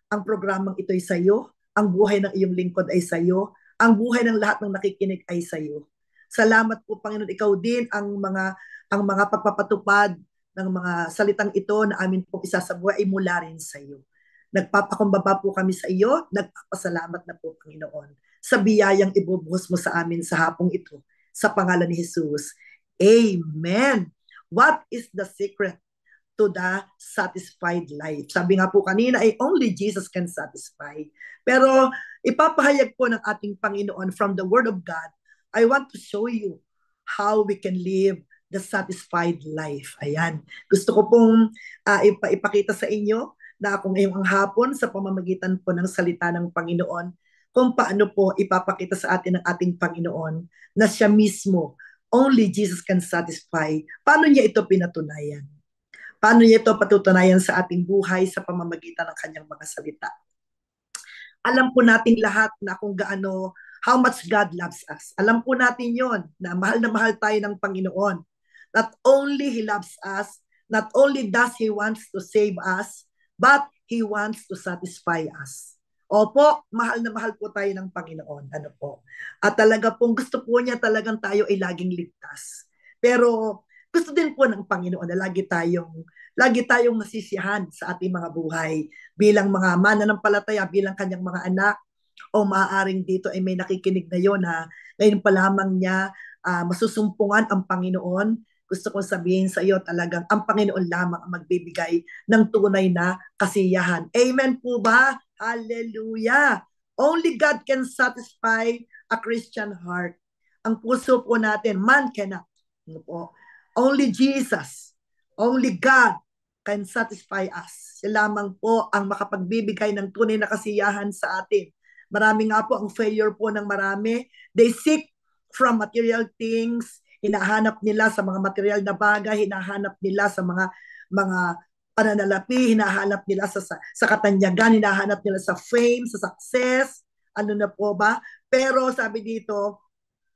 Ang programang ito ay sa iyo, ang buhay ng iyong lingkod ay sa iyo, ang buhay ng lahat ng nakikinig ay sa iyo. Salamat po Panginoon, ikaw din ang mga pagpapatupad ng mga salitang ito na amin pong isasabuhay ay mula rin sa iyo. Nagpapakumbaba po kami sa iyo, nagpapasalamat na po Panginoon sa biyayang ibubuhos mo sa amin sa hapong ito. Sa pangalan ni Jesus. Amen. What is the secret to the satisfied life? Sabi nga po kanina ay only Jesus can satisfy. Pero ipapahayag po ng ating Panginoon from the Word of God, I want to show you how we can live the satisfied life. Ayan. Gusto ko pong ipakita sa inyo na kung ngayong ang hapon sa pamamagitan po ng salita ng Panginoon, kung paano po ipapakita sa atin ng ating Panginoon na siya mismo, only Jesus can satisfy. Paano niya ito pinatunayan? Paano niya ito patutunayan sa ating buhay sa pamamagitan ng kanyang mga salita? Alam po nating lahat na kung gaano, how much God loves us. Alam po natin yon na mahal tayo ng Panginoon. Not only He loves us, not only does He wants to save us, but He wants to satisfy us. Opo, mahal na mahal po tayo ng Panginoon. Ano po? At talaga pong gusto po niya talagang tayo ay laging ligtas. Pero gusto din po ng Panginoon na lagi tayong nasisiyahan sa ating mga buhay bilang mga mananampalataya, bilang kanyang mga anak, o maaaring dito ay may nakikinig ngayon na ngayon pa lamang niya masusumpungan ang Panginoon. Gusto kong sabihin sa iyo talagang ang Panginoon lamang ang magbibigay ng tunay na kasiyahan. Amen po ba? Hallelujah! Only God can satisfy a Christian heart. Ang puso po natin, man cannot. Ano po? Only Jesus, only God can satisfy us. Siya lamang po ang makapagbibigay ng tunay na kasiyahan sa atin. Marami nga po ang failure po ng marami. They seek from material things, hinahanap nila sa mga material na bagay, hinahanap nila sa mga pananalapi, hinahanap nila sa katanyagan, hinahanap nila sa fame, sa success, ano na po ba? Pero sabi dito,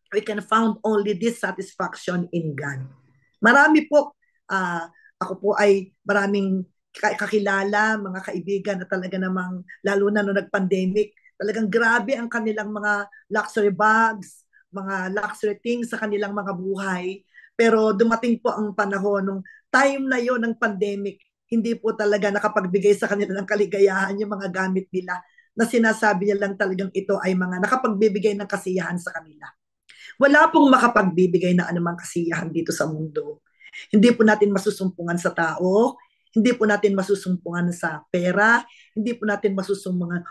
we can found only this satisfaction in God. Marami po, ako po ay maraming kakilala, mga kaibigan na talaga namang, lalo na nung nag-pandemic, talagang grabe ang kanilang mga luxury bags, mga luxury things sa kanilang mga buhay. Pero dumating po ang panahon, nung time na yon ng pandemic, hindi po talaga nakapagbigay sa kanila ng kaligayahan yung mga gamit nila na sinasabi niya lang talagang ito ay mga nakapagbibigay ng kasiyahan sa kanila. Wala pong makapagbibigay na anumang kasiyahan dito sa mundo. Hindi po natin masusumpungan sa tao, hindi po natin masusumpungan sa pera, hindi po natin masusumpungan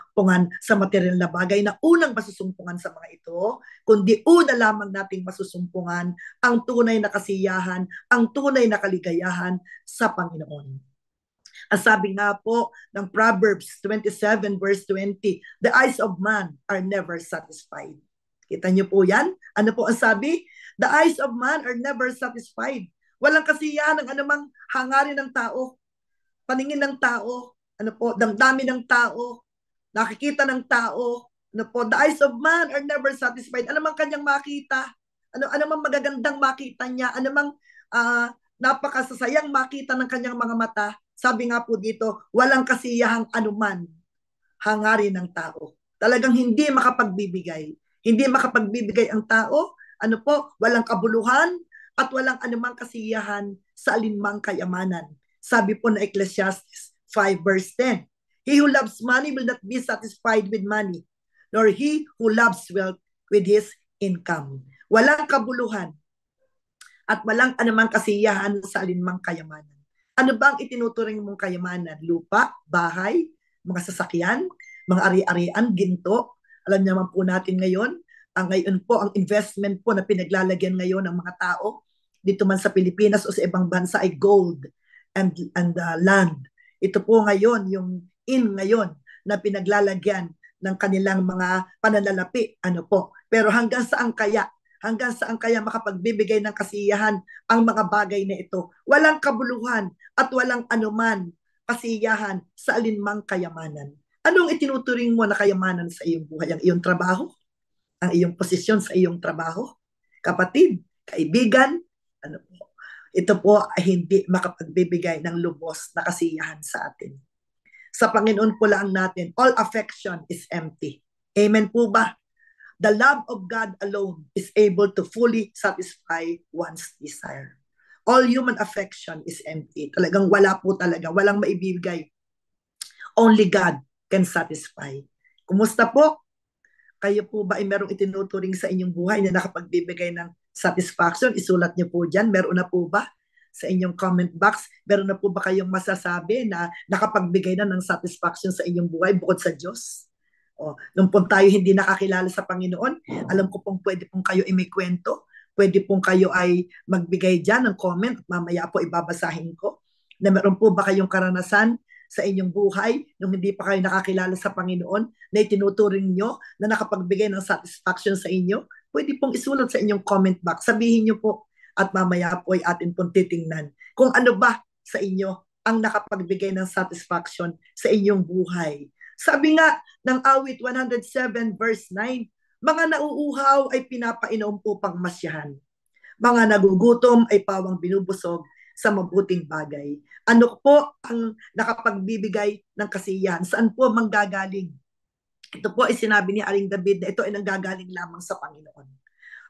sa material na bagay na unang masusumpungan sa mga ito, kundi una lamang nating masusumpungan ang tunay na kasiyahan, ang tunay na kaligayahan sa Panginoon. Ang sabi nga po ng Proverbs 27 verse 20, the eyes of man are never satisfied. Kita niyo po yan? Ano po ang sabi? The eyes of man are never satisfied. Walang kasiyahan ng anumang hangarin ng tao, paningin ng tao, ano po, damdamin ng tao, nakikita ng tao, ano po, the eyes of man are never satisfied. Ano mang kanyang makita, ano mang magagandang makita niya, ano mang napakasasayang makita ng kanyang mga mata, sabi nga po dito, walang kasiyahang anuman hangarin ng tao. Talagang hindi makapagbibigay. Hindi makapagbibigay ang tao, ano po, walang kabuluhan at walang anumang kasiyahan sa alinmang kayamanan. Sabi po na Ecclesiastes 5 verse 10, he who loves money will not be satisfied with money, nor he who loves wealth with his income. Walang kabuluhan at walang anumang kasiyahan sa alinmang kayamanan. Ano bang itinuturing mong kayamanan? Lupa, bahay, mga sasakyan, mga ari-arian, ginto. Alam naman po natin ngayon, ngayon po ang investment po na pinaglalagyan ngayon ng mga tao dito man sa Pilipinas o sa ibang bansa ay gold and land. Ito po ngayon, yung ngayon na pinaglalagyan ng kanilang mga pananalapi. Ano po? Pero hanggang saan kaya makapagbibigay ng kasiyahan ang mga bagay na ito? Walang kabuluhan at walang anuman kasiyahan sa alinmang kayamanan. Anong itinuturing mo na kayamanan sa iyong buhay? Ang iyong trabaho? Ang iyong posisyon sa iyong trabaho? Kapatid, kaibigan, ano po? Ito po ay hindi makapagbibigay ng lubos na kasiyahan sa atin. Sa Panginoon po lang natin, all affection is empty. Amen po ba? The love of God alone is able to fully satisfy one's desire. All human affection is empty. Talagang wala po talaga. Walang maibigay. Only God can satisfy. Kumusta po? Kayo po ba ay merong itinuturing sa inyong buhay na nakapagbibigay ng satisfaction? Isulat niyo po dyan. Meron na po ba sa inyong comment box? Meron na po ba kayong masasabi na nakapagbigay na ng satisfaction sa inyong buhay bukod sa Diyos? Nung po tayo hindi nakakilala sa Panginoon, alam ko pong pwede pong kayo may kwento, pwede pong kayo ay magbigay dyan ng comment, mamaya po ibabasahin ko, na meron po ba kayong karanasan sa inyong buhay nung hindi pa kayo nakakilala sa Panginoon na itinuturing nyo na nakapagbigay ng satisfaction sa inyo? Pwede pong isulat sa inyong comment box. Sabihin nyo po at mamaya po ay atin pong titingnan kung ano ba sa inyo ang nakapagbigay ng satisfaction sa inyong buhay. Sabi nga ng awit 107 verse 9, mga nauuhaw ay pinapainom upang masyahan. Mga nagugutom ay pawang binubusog sa mabuting bagay. Ano po ang nakapagbibigay ng kasiyahan? Saan po manggagaling? Ito po ay sinabi ni Aring David na ito ay nanggagaling lamang sa Panginoon.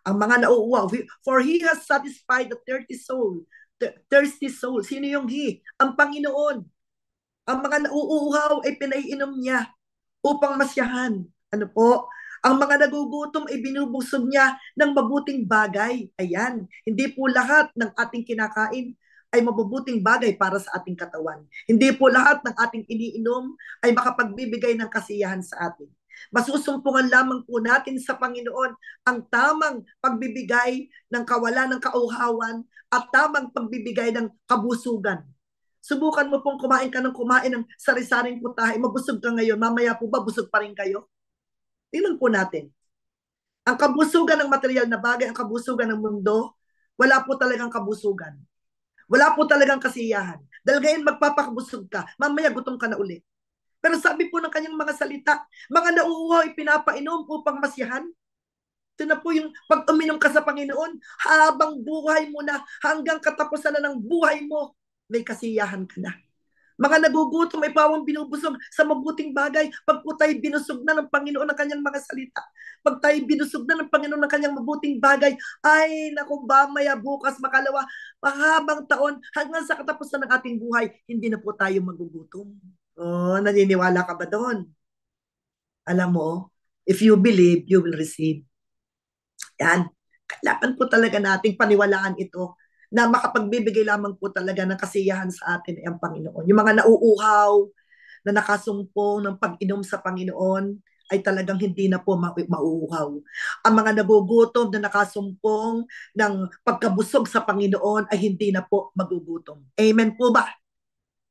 Ang mga nauuhaw, for He has satisfied the thirsty soul. Sino yung He? Ang Panginoon. Ang mga nauuhaw ay pinaiinom niya upang masyahan. Ano po? Ang mga nagugutom ay binubusog niya ng mabuting bagay. Ayan. Hindi po lahat ng ating kinakain ay mabubuting bagay para sa ating katawan. Hindi po lahat ng ating iniinom ay makapagbibigay ng kasiyahan sa atin. Masusumpungan lamang po natin sa Panginoon ang tamang pagbibigay ng kawalan ng kauhawan at tamang pagbibigay ng kabusugan. Subukan mo pong kumain ka ng kumain ng sari-saring putahe, mabusog ka ngayon, mamaya po ba busog pa rin kayo? Tingnan po natin. Ang kabusugan ng material na bagay, ang kabusugan ng mundo, wala po talagang kabusugan. Wala po talagang kasiyahan. Dahil ngayon magpapakabusog ka, mamaya gutom ka na uli. Pero sabi po ng kanyang mga salita, mga nauuhaw pinapainom upang masyahan. Ito na po yung pag uminom ka sa Panginoon, habang buhay mo na, hanggang katapusan na ng buhay mo, may kasiyahan ka na. Mga nagugutom ay pawang binubusog sa mabuting bagay. Pag po tayo binusog na ng Panginoon ng kanyang mga salita, pag tayo binusog na ng Panginoon ng kanyang mabuting bagay, ay naku ba, maya bukas, makalawa, mahabang taon, hanggang sa katapusan ng ating buhay, hindi na po tayo magugutom. Naniniwala ka ba doon? Alam mo, if you believe, you will receive. Yan. Kailangan po talaga nating paniwalaan ito na makapagbibigay lamang po talaga ng kasiyahan sa atin ay ang Panginoon. Yung mga nauuhaw, na nakasumpong ng pag-inom sa Panginoon, ay talagang hindi na po mauuhaw. Ang mga nagugutom na nakasumpong ng pagkabusog sa Panginoon ay hindi na po magugutom. Amen po ba?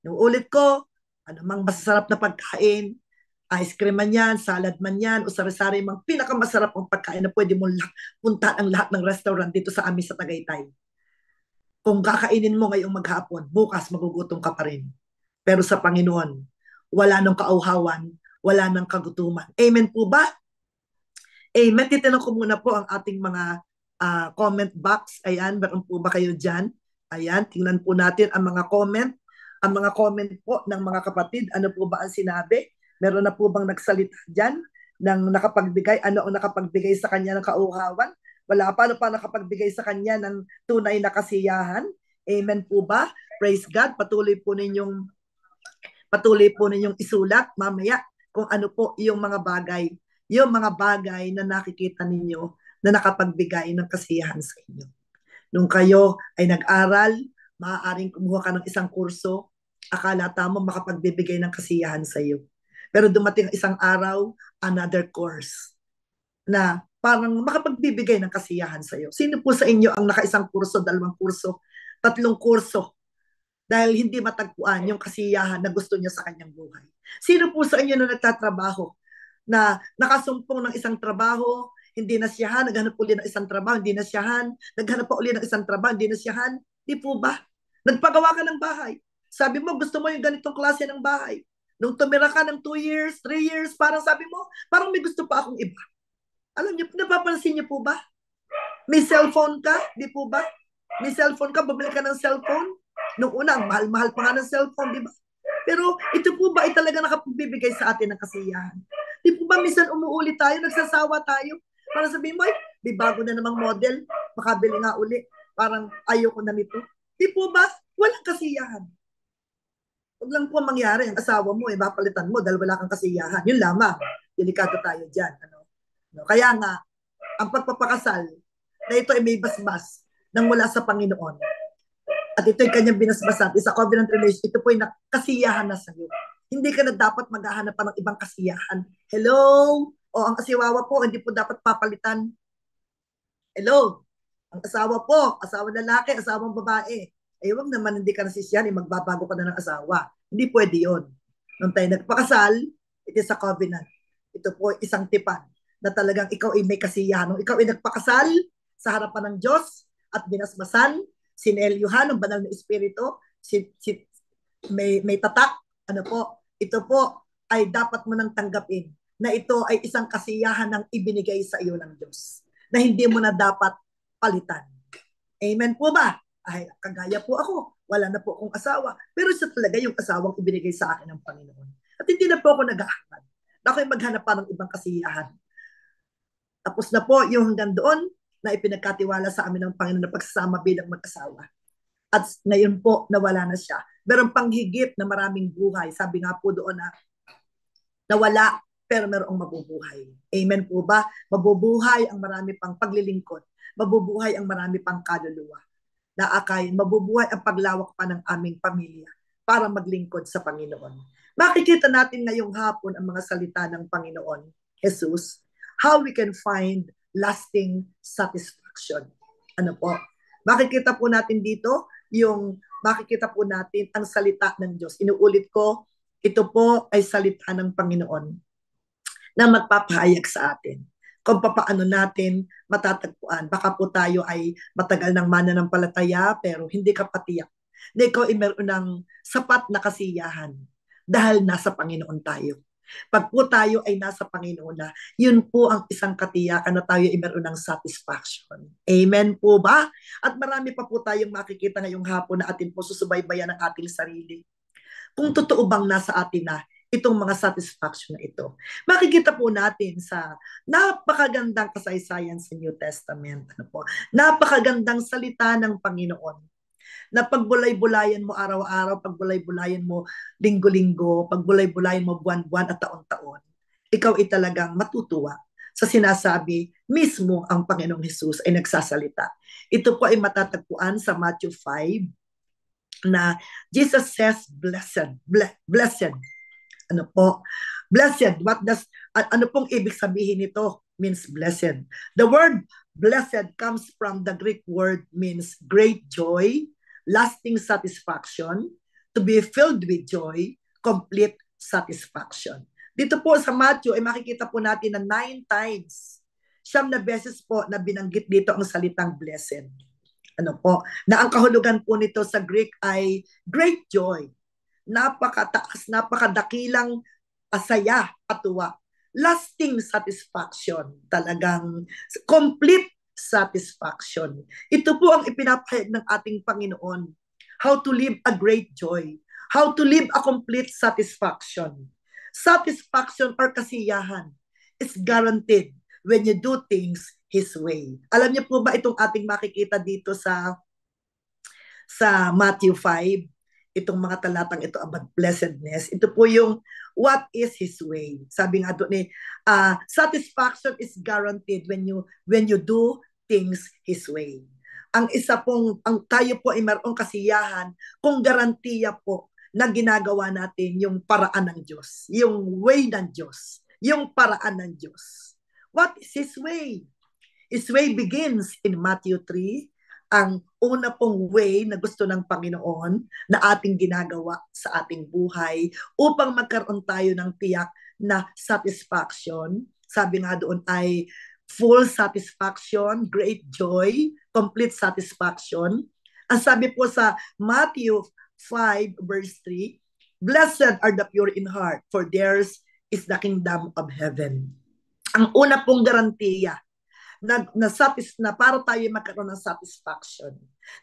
Nung ulit ko, anumang masasarap na pagkain, ice cream man yan, salad man yan, o sari-sari mang pinakamasarap ang pagkain na pwede mo punta ang lahat ng restaurant dito sa amin sa Tagaytay. Kung kakainin mo ngayong maghapon, bukas magugutom ka pa rin. Pero sa Panginoon, wala nang kauhawan, wala nang kagutuman. Amen po ba? Amen. Titanong ko muna po ang ating mga comment box. Ayan, meron po ba kayo dyan? Ayan, tingnan po natin ang mga comment. Ang mga comment po ng mga kapatid, ano po ba ang sinabi? Meron na po bang nagsalita dyan ng nakapagbigay? Ano ang nakapagbigay sa kanya ng kauhawan? Wala pa, ano pa nakapagbigay sa kanya ng tunay na kasiyahan? Amen po ba? Praise God. Patuloy po ninyong isulat mamaya kung ano po yung mga bagay na nakikita ninyo na nakapagbigay ng kasiyahan sa inyo. Nung kayo ay nag-aral, maaaring kumuha ka ng isang kurso, akala tamo makapagbibigay ng kasiyahan sa iyo. Pero dumating isang araw, another course na parang makapagbibigay ng kasiyahan sa iyo. Sino po sa inyo ang naka-isang kurso, 2 kurso, 3 kurso dahil hindi matagpuan yung kasiyahan na gusto niya sa kanyang buhay? Sino po sa inyo na nagtatrabaho na nakasumpong ng isang trabaho, hindi nasiyahan, naghanap uli ng isang trabaho, hindi nasiyahan, naghanap pa uli ng isang trabaho, hindi nasiyahan? Di po ba? Nagpagawa ka ng bahay. Sabi mo, gusto mo yung ganitong klase ng bahay. Nung tumira ka ng 2 years, 3 years, parang sabi mo, parang may gusto pa akong iba. Alam niyo, napapansin niyo po ba? May cellphone ka, di po ba? May cellphone ka, bumili ka ng cellphone. Nung una, mahal-mahal pa nga ng cellphone, di ba? Pero ito po ba ay talaga nakapagbibigay sa atin ng kasiyahan? Di po ba minsan umuulit tayo, nagsasawa tayo, para sabihin mo, ay, may bago na namang model, makabili nga uli, parang ayoko na nito. Di po ba? Walang kasiyahan. Huwag lang po mangyari, ang asawa mo, mapalitan mo dahil wala kang kasiyahan. Yun lamang. Delikado tayo dyan. Kaya nga, ang pagpapakasal, na ito ay may basbas nang mula sa Panginoon. At ito ay kanyang binasbasan. Isa covenant relation, ito po ay kasiyahan na sa'yo. Hindi ka na dapat maghahanap pa ng ibang kasiyahan. Hello? O ang asiwawa po, hindi po dapat papalitan. Hello? Ang asawa po, asawa lalaki, asawang babae. Eh, wag naman hindi ka nasisiyan, magbabago ka na ng asawa. Hindi pwede yun. Nung tayo nagpakasal, it is a covenant. Ito po isang tipan na talagang ikaw ay may kasiyahan. Nung ikaw ay nagpakasal sa harapan ng Diyos at binasbasan, sinelyuhan ng banal na espiritu, may tatak, ito po ay dapat mo nang tanggapin na ito ay isang kasiyahan ng ibinigay sa iyo ng Diyos na hindi mo na dapat palitan. Amen po ba? Ay, kagaya po ako, wala na po akong asawa, pero siya talaga yung asawang ibinigay sa akin ng Panginoon. At hindi na po ako nag-ahangad. Ako'y maghanap pa ng ibang kasiyahan. Tapos na po yung hanggang doon na ipinagkatiwala sa amin ng Panginoon na pagsasama bilang mag-asawa. At ngayon po, nawala na siya. Meron pang higit na maraming buhay. Sabi nga po doon na nawala, pero merong mabubuhay. Amen po ba? Mabubuhay ang marami pang paglilingkod. Mabubuhay ang marami pang kaluluwa. Naakayin, mabubuhay ang paglawak pa ng aming pamilya para maglingkod sa Panginoon. Makikita natin ngayong hapon ang mga salita ng Panginoon, Jesus, how we can find lasting satisfaction. Ano po? Makikita po natin dito makikita po natin ang salita ng Diyos. Inuulit ko, ito po ay salita ng Panginoon na magpapahayag sa atin kung paano natin matatagpuan. Baka po tayo ay matagal ng mananampalataya pero hindi ka patiyak na ikaw ay meron ng sapat na kasiyahan dahil nasa Panginoon tayo. Pag po tayo ay nasa Panginoon na, yun po ang isang katiyakan na tayo ay meron ng satisfaction. Amen po ba? At marami pa po tayong makikita ngayong hapon na atin po susubaybayan ang ating sarili. Kung totoo bang nasa atin na itong mga satisfaction na ito. Makikita po natin sa napakagandang kasaysayan sa New Testament. Napakagandang salita ng Panginoon na pagbulay-bulayan mo araw-araw, pagbulay-bulayan mo linggo-linggo, pagbulay-bulayan mo buwan-buwan at taon-taon, ikaw ay talagang matutuwa sa sinasabi mismo ang Panginoong Hesus ay nagsasalita. Ito po ay matatagpuan sa Matthew 5 na Jesus says, blessed. Ano po? Blessed. Ano pong ibig sabihin nito? Means blessed. The word blessed comes from the Greek word means great joy, lasting satisfaction, to be filled with joy, complete satisfaction. Dito po sa Matthew ay makikita po natin na 9 times, 9 na beses po na binanggit dito ang salitang blessed. Ano po? Na ang kahulugan po nito sa Greek ay great joy, napakataas, napakadakilang saya at tuwa, lasting satisfaction, talagang complete satisfaction. Ito po ang ipinapahayag ng ating Panginoon. How to live a great joy. How to live a complete satisfaction. Satisfaction or kasiyahan is guaranteed when you do things His way. Alam niyo po ba itong ating makikita dito sa Matthew 5? Itong mga talatang ito about blessedness. Ito po yung what is His way. Sabi nga doon satisfaction is guaranteed when you do things His way. Ang isa pong, tayo po ay mayroong kasiyahan kung garantiya po na ginagawa natin yung paraan ng Diyos, yung way ng Diyos, yung paraan ng Diyos. What is His way? His way begins in Matthew 3, ang una pong way na gusto ng Panginoon na ating ginagawa sa ating buhay upang magkaroon tayo ng tiyak na satisfaction. Sabi nga doon ay full satisfaction, great joy, complete satisfaction. Ang sabi po sa Matthew 5 verse 3, blessed are the pure in heart, for theirs is the kingdom of heaven. Ang una pong garantiya na para tayo magkaroon ng satisfaction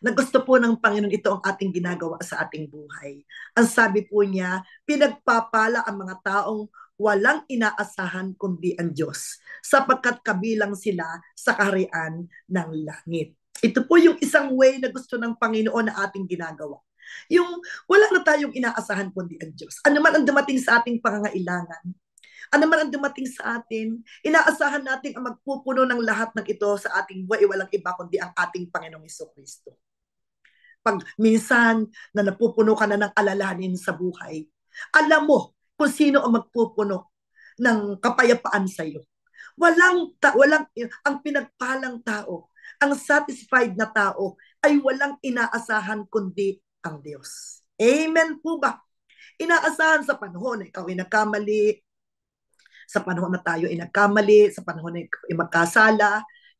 Na gusto po ng Panginoon ito ang ating ginagawa sa ating buhay. Ang sabi po niya, pinagpapala ang mga taong walang inaasahan kundi ang Diyos, sapagkat kabilang sila sa kaharian ng langit. Ito po yung isang way na gusto ng Panginoon na ating ginagawa. Yung wala na tayong inaasahan kundi ang Diyos. Ano man ang dumating sa ating pangangailangan, ano man ang dumating sa atin, inaasahan natin ang magpupuno ng lahat ng ito sa ating buhay, walang iba kundi ang ating Panginoong Kristo. Pag minsan na napupuno ka na ng alalahanin sa buhay, alam mo kung sino ang magpupuno ng kapayapaan sa iyo. Walang ang pinagpalang tao, ang satisfied na tao ay walang inaasahan kundi ang Diyos. Amen po ba? Inaasahan sa panahon na ikaw ay nagkamali, sa panahon na tayo ay nagkamali, sa panahon na ikaw ay magkasala,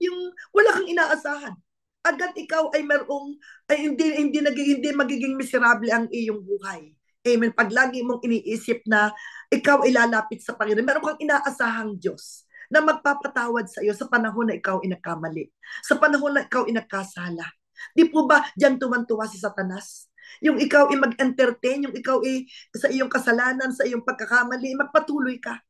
yung wala kang inaasahan. Agad ikaw ay merong ay hindi magiging miserable ang iyong buhay. Amen. Pag lagi mong iniisip na ikaw ay lalapit sa Panginoon, meron kang inaasahang Diyos na magpapatawad sa iyo sa panahon na ikaw ay nagkamali, sa panahon na ikaw ay nagkasala. Di po ba diyan tuwan-tuwa si Satanas? Yung ikaw ay mag-entertain, yung ikaw ay sa iyong kasalanan, sa iyong pagkakamali, magpatuloy ka.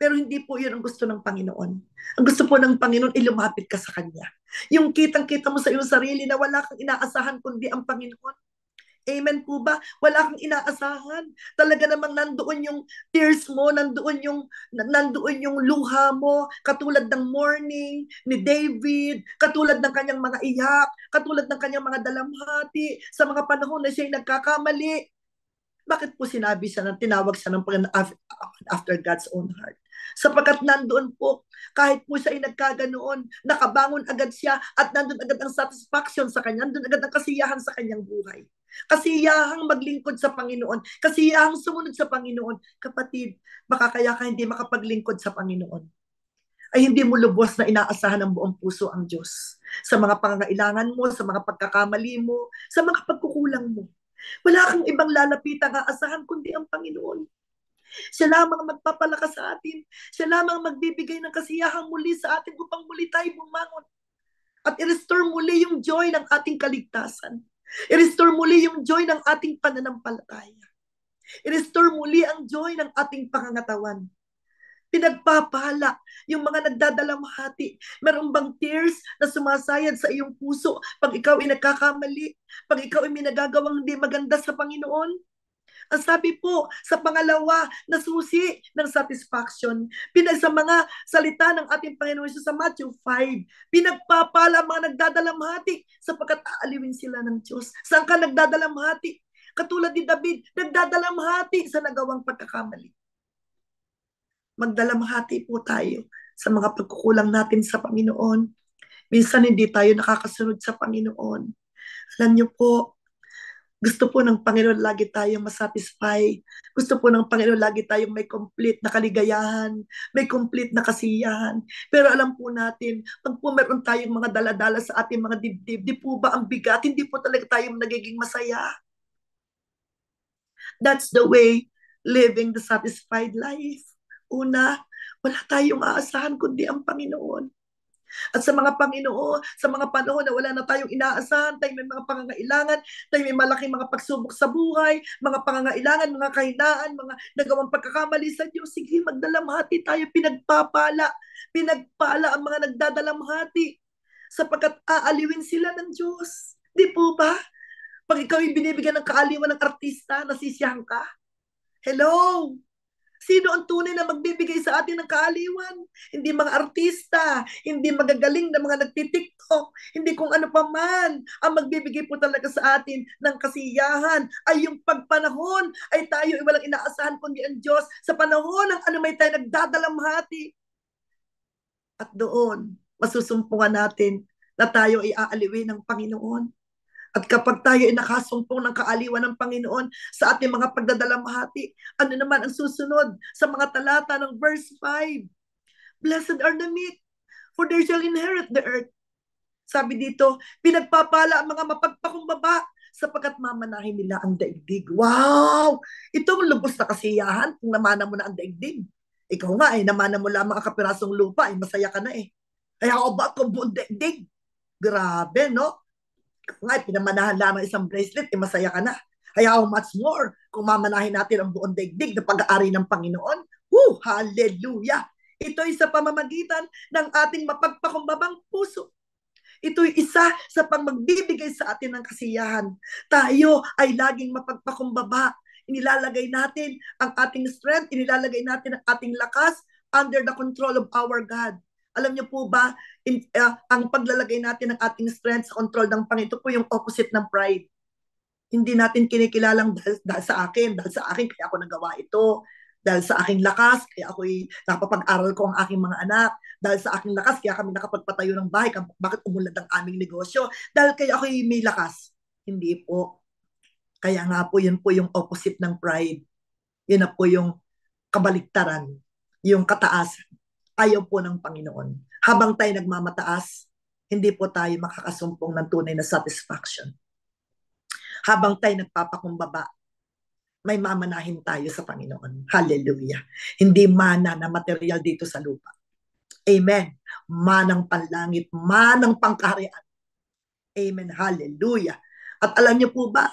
Pero hindi po yun ang gusto ng Panginoon. Ang gusto po ng Panginoon, ilumapit ka sa Kanya. Yung kitang-kita mo sa iyong sarili na wala kang inaasahan kundi ang Panginoon. Amen po ba? Wala kang inaasahan. Talaga namang nandoon yung tears mo, nandoon yung luha mo, katulad ng morning ni David, katulad ng kanyang mga iyak, katulad ng kanyang mga dalamhati, sa mga panahon na siya'y nagkakamali. Bakit po sinabi siya, tinawag siya ng Panginoon after God's own heart? Sapagkat nandoon po, kahit po siya ay nagkaganoon, nakabangon agad siya at nandoon agad ang satisfaction sa kanya, nandoon agad ang kasiyahan sa kanyang buhay. Kasiyahang maglingkod sa Panginoon, kasiyahang sumunod sa Panginoon. Kapatid, baka kaya ka hindi makapaglingkod sa Panginoon ay hindi mo lubos na inaasahan ng buong puso ang Diyos sa mga pangangailangan mo, sa mga pagkakamali mo, sa mga pagkukulang mo. Wala kang ibang lalapitan aasahan kundi ang Panginoon. Siya lamang magpapalakas sa atin. Siya lamang magbibigay ng kasiyahang muli sa atin upang muli tayo bumangon. At i-restore muli yung joy ng ating kaligtasan. I-restore muli yung joy ng ating pananampalataya. I-restore muli ang joy ng ating pangangatawan. Pinagpapala yung mga nagdadalamhati. Meron bang tears na sumasayad sa iyong puso pag ikaw ay nagkakamali? Pag ikaw ay may nagagawang hindi maganda sa Panginoon? Ang sabi po sa pangalawa na susi ng satisfaction, sa mga salita ng ating Panginoon Jesus sa Matthew 5, pinagpapala ang mga nagdadalamhati sapagkat aaliwin sila ng Diyos. Saan ka nagdadalamhati? Katulad ni David, nagdadalamhati sa nagawang pagkakamali. Magdalamhati po tayo sa mga pagkukulang natin sa Panginoon. Minsan hindi tayo nakakasunod sa Panginoon. Alam niyo po, gusto po ng Panginoon lagi tayong masatisfy. Gusto po ng Panginoon lagi tayong may complete na kaligayahan, may complete na kasiyahan. Pero alam po natin, pag po meron tayong mga daladala sa ating mga dibdib, di po ba ang bigat? Hindi po talaga tayong nagiging masaya. That's the way living the satisfied life. Una, wala tayong aasahan kundi ang Panginoon. At sa mga Panginoon, sa mga panahon na wala na tayong inaasahan, tayo may mga pangangailangan, tayo may malaking mga pagsubok sa buhay, mga pangangailangan, mga kahinaan, mga nagawang pagkakamali sa Diyos, sige, magdalamhati tayo, pinagpala ang mga nagdadalamhati, sapagkat aaliwin sila ng Diyos. Di po ba? Pag ikaw ay binibigyan ng kaaliwan ng artista, nasisiyahan ka? Hello? Sino ang tunay na magbibigay sa atin ng kaaliwan? Hindi mga artista, hindi magagaling na mga nagtitiktok, hindi kung ano pa man. Ang magbibigay po talaga sa atin ng kasiyahan ay yung pagpanahon ay tayo ay walang inaasahan kundi ang Diyos sa panahon ng ano may tayo nagdadalamhati. At doon, masusumpungan natin na tayo ay aaliwin ng Panginoon. At kapag tayo ay nakasumpong ng kaaliwan ng Panginoon sa ating mga pagdadalamhati, ano naman ang susunod sa mga talata ng verse 5? Blessed are the meek, for they shall inherit the earth. Sabi dito, pinagpapala ang mga mapagpakumbaba sapagkat mamanahin nila ang daigdig. Wow! Itong lubos na kasiyahan kung namana mo na ang daigdig. Ikaw nga namana mo lamang ang kapirasong lupa, masaya ka na eh. Kaya ako ba kung buong daigdig? Grabe, no? Kung nga, pinamanahan lamang isang bracelet, masaya ka na. Kaya how much more kung mamanahin natin ang buong daigdig na pag-aari ng Panginoon. Woo! Hallelujah! Ito'y sa pamamagitan ng ating mapagpakumbabang puso. Ito'y isa sa pangmagbibigay sa atin ng kasiyahan. Tayo ay laging mapagpakumbaba. Inilalagay natin ang ating strength, inilalagay natin ang ating lakas under the control of our God. Alam niyo po ba, ang paglalagay natin ng ating strength sa control ng Panginoon, ito po yung opposite ng pride. Hindi natin kinikilalang dahil sa akin kaya ako nagawa ito. Dahil sa aking lakas, kaya ako'y nakapag-aral ko ang aking mga anak. Dahil sa aking lakas, kaya kami nakapagpatayo ng bahay. Bakit umulad ang aming negosyo? Dahil kaya ako'y may lakas. Hindi po. Kaya nga po, yun po yung opposite ng pride. Yun na po yung kabaliktaran, yung kataasan. Ayaw po ng Panginoon. Habang tayo nagmamataas, hindi po tayo makakasumpong ng tunay na satisfaction. Habang tayo nagpapakumbaba, may mamanahin tayo sa Panginoon. Hallelujah. Hindi mana na material dito sa lupa. Amen. Manang panlangit, manang pangkaharian. Amen. Hallelujah. At alam niyo po ba,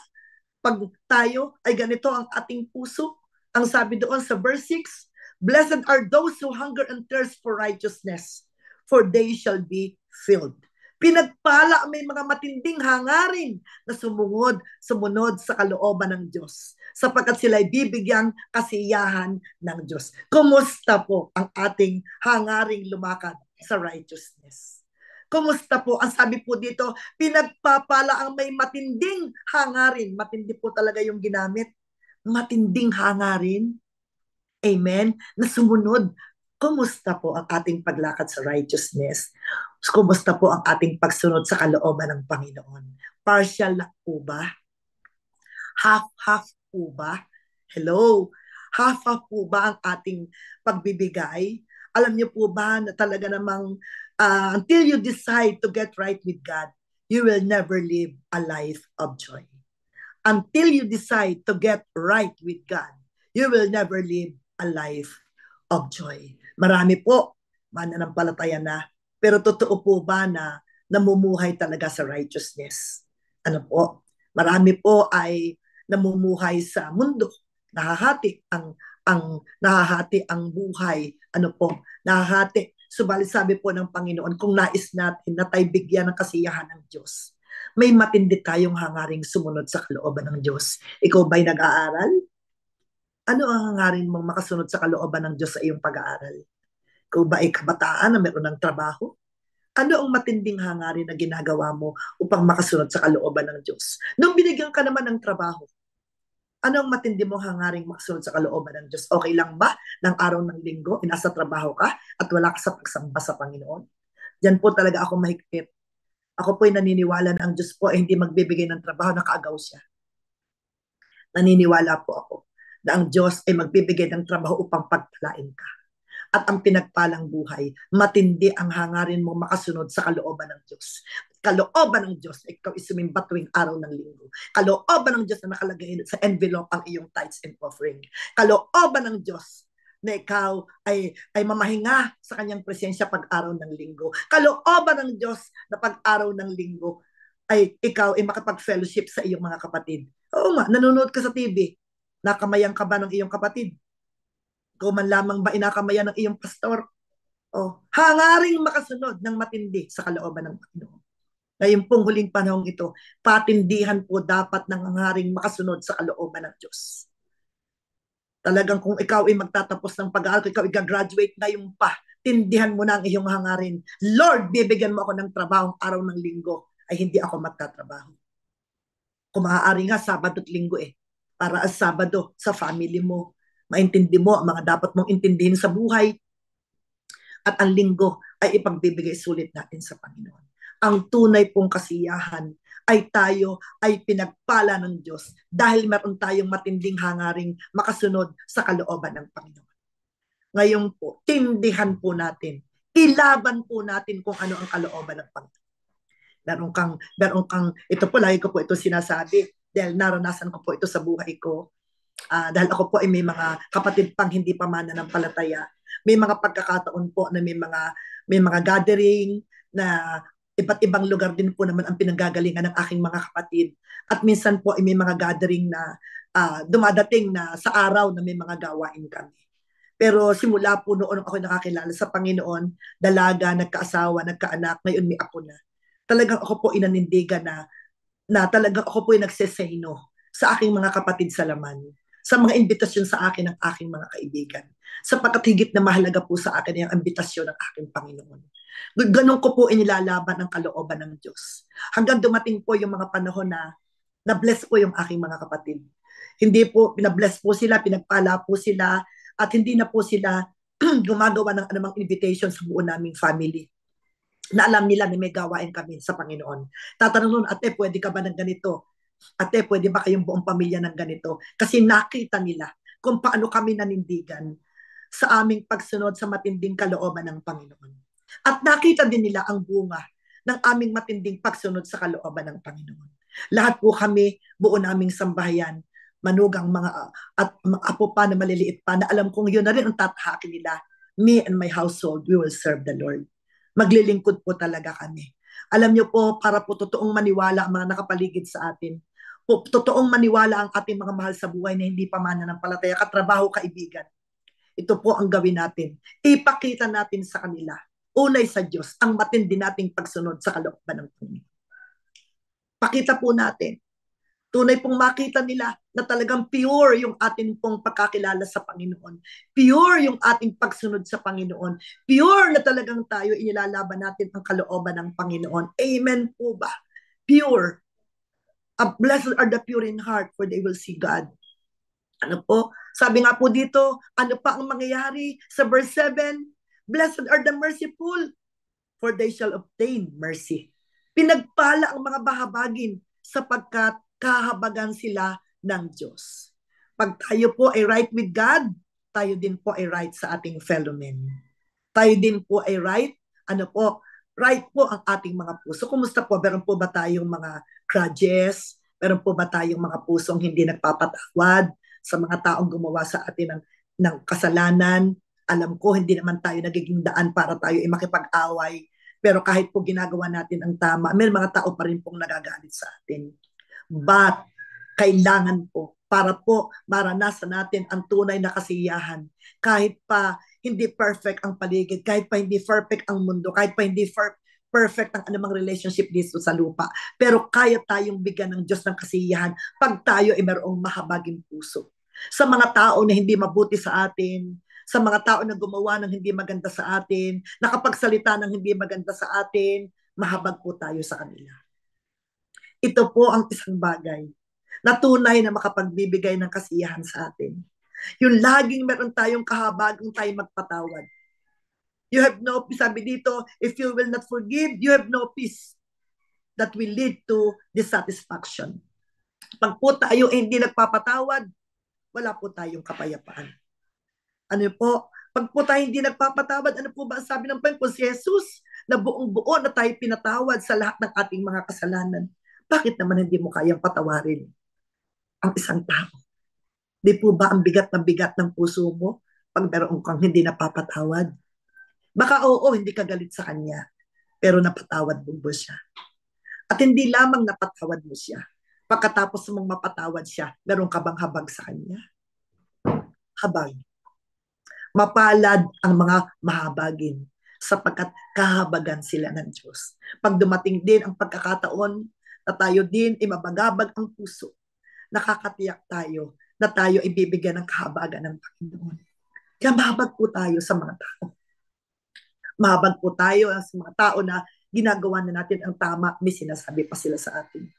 pag tayo ay ganito ang ating puso, ang sabi doon sa verse 6, blessed are those who hunger and thirst for righteousness, for they shall be filled. Pinagpala may mga matinding hangarin na sumunod sa kalooban ng Diyos, sapagkat sila ay bibigyang kasiyahan ng Diyos. Kumusta po ang ating hangaring lumakad sa righteousness? Kumusta po? Ang sabi po dito, pinagpapala ang may matinding hangarin. Matindi po talaga yung ginamit. Matinding hangarin. Amen? Na sumunod. Kumusta po ang ating paglakad sa righteousness? Kumusta po ang ating pagsunod sa kalooban ng Panginoon? Partial lang po ba? Half-half po ba? Hello? Half-half po ba ang ating pagbibigay? Alam niyo po ba na talaga namang until you decide to get right with God, you will never live a life of joy. Until you decide to get right with God, you will never live a life of joy. Marami po mananampalataya na, pero totoo po ba na namumuhay talaga sa righteousness? Ano po? Marami po ay namumuhay sa mundo. Nahahati ang buhay. Ano po? Nahahati. Subalit sabi po ng Panginoon, kung nais natin na tayo bigyan ng kasiyahan ng Diyos, may matindi tayong hangaring sumunod sa kalooban ng Diyos. Ikaw ba'y nag-aaral? Ano ang hangarin mong makasunod sa kalooban ng Diyos sa iyong pag-aaral? Ikaw ba ay kabataan na meron ng trabaho? Ano ang matinding hangarin na ginagawa mo upang makasunod sa kalooban ng Diyos? Nung binigyan ka naman ng trabaho, ano ang matindi mong hangaring makasunod sa kalooban ng Diyos? Okay lang ba ng araw ng linggo, nasa trabaho ka at wala ka sa pagsamba sa Panginoon? Diyan po talaga ako mahigpit. Ako po'y naniniwala na ang Diyos po ay hindi magbibigay ng trabaho na kaagaw siya. Naniniwala po ako na ang Diyos ay magbibigay ng trabaho upang pagpalain ka. At ang pinagpalang buhay, matindi ang hangarin mo makasunod sa kalooban ng Diyos. Kalooban ng Diyos na ikaw isumimba tuwing araw ng linggo. Kalooban ng Diyos na nakalagay sa envelope ang iyong tithes and offering. Kalooban ng Diyos na ikaw ay mamahinga sa kanyang presensya pag-araw ng linggo. Kalooban ng Diyos na pag-araw ng linggo ay ikaw ay makapag-fellowship sa iyong mga kapatid. Oo nga, nanonood ka sa TV. Nakamayan ka ba ng iyong kapatid? Ikaw man lamang ba inakamayan ng iyong pastor? O, hangaring makasunod ng matindi sa kalooban ng Panginoon. Ngayon pong huling panahong ito, patindihan po dapat ng hangaring makasunod sa kalooban ng Diyos. Talagang kung ikaw ay magtatapos ng pag-aaral, kung ikaw ay gagraduate ngayon pa, tindihan mo na ang iyong hangarin. Lord, bibigyan mo ako ng trabaho araw ng linggo, ay hindi ako magtatrabaho. Kung maaari nga, Sabado at Linggo para ang Sabado sa family mo, maintindi mo ang mga dapat mong intindihin sa buhay, at ang Linggo ay ipagbibigay sulit natin sa Panginoon. Ang tunay pong kasiyahan ay tayo ay pinagpala ng Diyos dahil meron tayong matinding hangaring makasunod sa kalooban ng Panginoon. Ngayon po, tindihan po natin, ilaban po natin kung ano ang kalooban ng Panginoon. Meron kang, ito po, lagi ko po ito sinasabi, dahil naranasan ko po ito sa buhay ko. Dahil ako po ay may mga kapatid pang hindi pa mananampalataya. May mga pagkakataon po na may mga gathering na iba't ibang lugar din po naman ang pinanggagalingan ng aking mga kapatid. At minsan po ay may mga gathering na dumadating na sa araw na may mga gawain kami. Pero simula po noon ako nakakilala sa Panginoon, dalaga, nagkaasawa, nagkaanak, ngayon may apo na. Talagang ako po inanindigan na talagang ako po yung nagsesay no sa aking mga kapatid sa laman, sa mga imbitasyon sa akin ng aking mga kaibigan. Sapagkat higit na mahalaga po sa akin yung imbitasyon ng aking Panginoon. Ganun ko po inilalaban ang kalooban ng Diyos. Hanggang dumating po yung mga panahon na na-bless po yung aking mga kapatid. Hindi po, pinabless po sila, pinagpala po sila, at hindi na po sila gumagawa ng anumang invitation sa buo naming family na alam nila na may gawain kami sa Panginoon. Tatanong nun, ate, pwede ka ba ng ganito? Ate, pwede ba kayong buong pamilya ng ganito? Kasi nakita nila kung paano kami nanindigan sa aming pagsunod sa matinding kalooban ng Panginoon. At nakita din nila ang bunga ng aming matinding pagsunod sa kalooban ng Panginoon. Lahat po kami, buo naming sambahayan, manugang mga at mga apo pa na maliliit pa, na alam kong yun na rin ang tatahakin nila. Me and my household, we will serve the Lord. Maglilingkod po talaga kami. Alam niyo po, para po totoong maniwala ang mga nakapaligid sa atin, po, totoong maniwala ang ating mga mahal sa buhay na hindi pa mananampalataya, katrabaho, kaibigan. Ito po ang gawin natin. Ipakita natin sa kanila, unay sa Diyos, ang matindi nating pagsunod sa kalooban ng Panginoon. Pakita po natin. Tunay pong makita nila na talagang pure yung ating pong pagkakilala sa Panginoon. Pure yung ating pagsunod sa Panginoon. Pure na talagang tayo inilalaban natin ang kalooban ng Panginoon. Amen po ba? Pure. Blessed are the pure in heart, for they will see God. Ano po? Sabi nga po dito, ano pa ang mangyayari sa verse 7? Blessed are the merciful, for they shall obtain mercy. Pinagpala ang mga bahabagin sapagkat kahabagan sila ng Diyos. Pag tayo po ay right with God, tayo din po ay right sa ating fellow men. Tayo din po ay right, right po ang ating mga puso. Kumusta po? Meron po ba tayong mga grudges? Meron po ba tayong mga pusong hindi nagpapatawad sa mga taong gumawa sa atin ng kasalanan? Alam ko, hindi naman tayo nagiging daan para tayo ay makipag-away. Pero kahit po ginagawa natin ang tama, may mga tao pa rin pong nagagalit sa atin. But kailangan po para po maranasan natin ang tunay na kasiyahan. Kahit pa hindi perfect ang paligid, kahit pa hindi perfect ang mundo, kahit pa hindi perfect ang anumang relationship dito sa lupa. Pero kaya tayong bigyan ng Diyos ng kasiyahan pag tayo ay mayroong mahabaging puso. Sa mga tao na hindi mabuti sa atin, sa mga tao na gumawa ng hindi maganda sa atin, nakapagsalita ng hindi maganda sa atin, mahabag po tayo sa kanila. Ito po ang isang bagay na tunay na makapagbibigay ng kasiyahan sa atin. Yung laging meron tayong kahabagang tayo magpatawad. You have no peace. Sabi dito, if you will not forgive, you have no peace. That will lead to dissatisfaction. Pag po tayo hindi nagpapatawad, wala po tayong kapayapaan. Ano po? Pag po tayo hindi nagpapatawad, ano po ba ang sabi ng Panginoon? Si Jesus, na buong buo na tayo pinatawad sa lahat ng ating mga kasalanan. Bakit naman hindi mo kayang patawarin ang isang tao? Di po ba ang bigat ng puso mo pag meron kang hindi napapatawad? Baka oo, hindi ka galit sa kanya, pero napatawad mo ba siya? At hindi lamang napatawad mo siya, pagkatapos mong mapatawad siya, meron ka bang habag sa kanya? Habag. Mapalad ang mga mahabagin sapagkat kahabagan sila ng Diyos. Pag dumating din ang pagkakataon na tayo din ay mabagabag ang puso, nakakatiyak tayo na tayo ibibigyan ng kahabagan ng Panginoon. Kaya mahabag po tayo sa mga tao. Mahabag po tayo sa mga tao na ginagawa na natin ang tama, may sinasabi pa sila sa atin.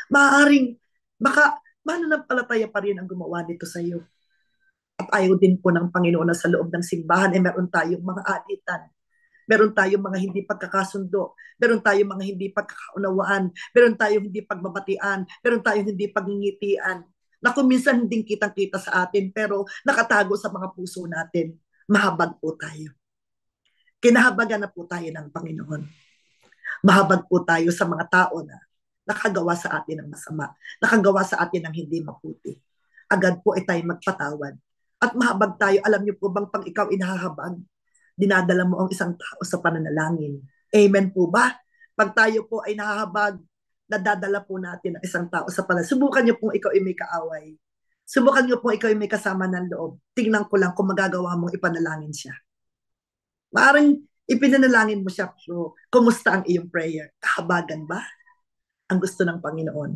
Maaaring, baka mananampalataya pa rin ang gumawa nito sa iyo. At ayaw din po ng Panginoon na sa loob ng simbahan ay meron tayong mga alitan. Meron tayong mga hindi pagkakasundo. Meron tayong mga hindi pagkakaunawaan. Meron tayong hindi pagbabatian. Meron tayong hindi pagngitian. Na kung minsan hindi kitang-kita sa atin pero nakatago sa mga puso natin. Mahabag po tayo. Kinahabagan na po tayo ng Panginoon. Mahabag po tayo sa mga tao na nakagawa sa atin ng masama. Nakagawa sa atin ng hindi mabuti. Agad po ay tayo magpatawad. At mahabag tayo, alam niyo po bang pag ikaw inahahabag, dinadala mo ang isang tao sa pananalangin. Amen po ba? Pag tayo po ay nahahabag, nadadala po natin ang isang tao sa pala. Subukan niyo pong ikaw ay may kaaway. Subukan niyo pong ikaw ay may kasama ng loob. Tingnan ko lang kung magagawa mong ipanalangin siya. Maaaring ipinanalangin mo siya, pero kumusta ang iyong prayer? Kahabagan ba ang gusto ng Panginoon?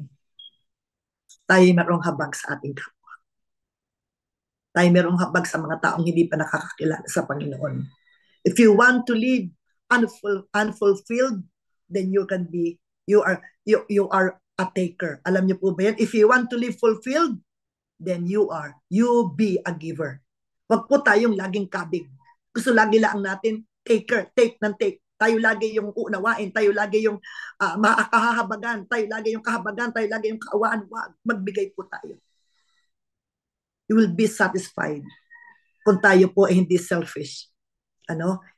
Tayo mayroong habag sa ating kapwa. Tayo mayroong habag sa mga taong hindi pa nakakakilala sa Panginoon. If you want to live unfulfilled, then you are a taker. Alam niyo po ba yan? If you want to live fulfilled, then you be a giver. Wag po tayong laging kabig. Gusto lagi lang natin taker, take ng take. Tayo lagi yung uunawain, tayo lagi yung makakahabagan, tayo lagi yung kahabagan, tayo lagi yung kaawaan. Wag, magbigay po tayo. You will be satisfied kung tayo po ay hindi selfish.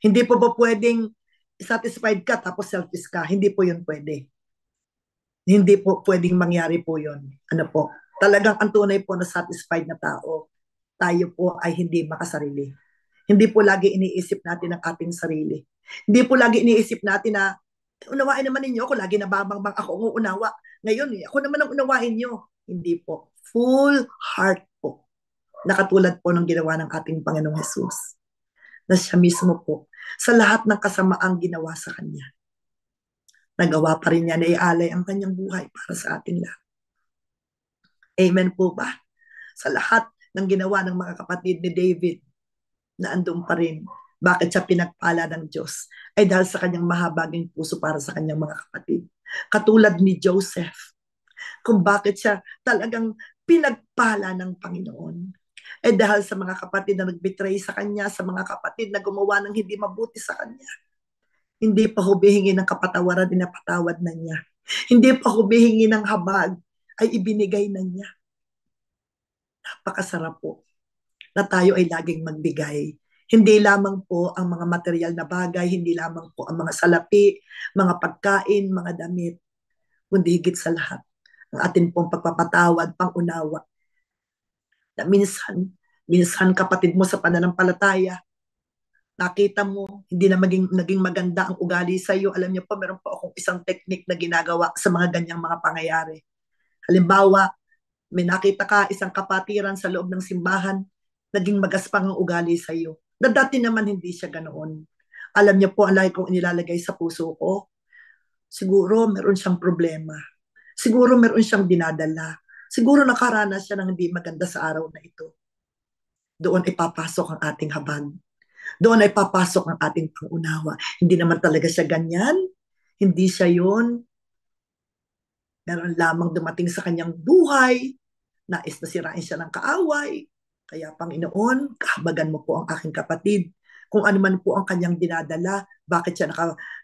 Hindi po ba pwedeng satisfied ka tapos selfish ka? Hindi po yun pwede. Hindi po pwedeng mangyari po yun. Talagang ang tunay po na satisfied na tao, tayo po ay hindi makasarili. Hindi po lagi iniisip natin ang ating sarili. Hindi po lagi iniisip natin na, unawain naman ninyo ako, lagi nababangbang ako ang unawa. Ngayon, ako naman ang unawain nyo. Hindi po. Full heart po. Nakatulad po ng ginawa ng ating Panginoong Jesus. Na siya mismo po, sa lahat ng kasamaang ginawa sa Kanya, nagawa pa rin niya na ialay ang Kanyang buhay para sa ating lahat. Amen po ba? Sa lahat ng ginawa ng mga kapatid ni David, na andun pa rin. Bakit siya pinagpala ng Diyos? Ay dahil sa kanyang mahabaging puso para sa kanyang mga kapatid. Katulad ni Joseph. Kung bakit siya talagang pinagpala ng Panginoon. Ay dahil sa mga kapatid na nagbetray sa kanya, sa mga kapatid na gumawa ng hindi mabuti sa kanya. Hindi pa humihingi ng kapatawaran, inapatawad na niya. Hindi pa humihingi ng habag, ay ibinigay na niya. Napakasarap po na tayo ay laging magbigay. Hindi lamang po ang mga material na bagay, hindi lamang po ang mga salapi, mga pagkain, mga damit, kundi higit sa lahat, ang atin pong pagpapatawad, pangunawa. Na minsan kapatid mo sa pananampalataya, nakita mo, hindi na naging maganda ang ugali sa iyo. Alam niyo po, meron po akong isang technique na ginagawa sa mga ganyang mga pangyayari. Halimbawa, may nakita ka isang kapatiran sa loob ng simbahan, naging magaspang ang ugali sa iyo. Na dati naman hindi siya ganoon. Alam niyo po, ang lagi kong inilalagay sa puso ko, siguro meron siyang problema. Siguro meron siyang dinadala. Siguro nakaranas siya ng hindi maganda sa araw na ito. Doon ay papasok ang ating habag. Doon ay papasok ang ating pangunawa. Hindi naman talaga siya ganyan. Hindi siya yon. Meron lamang dumating sa kanyang buhay, nais na sirain siya ng kaaway. Kaya Panginoon, kahabagan mo po ang aking kapatid. Kung ano man po ang kanyang dinadala, bakit siya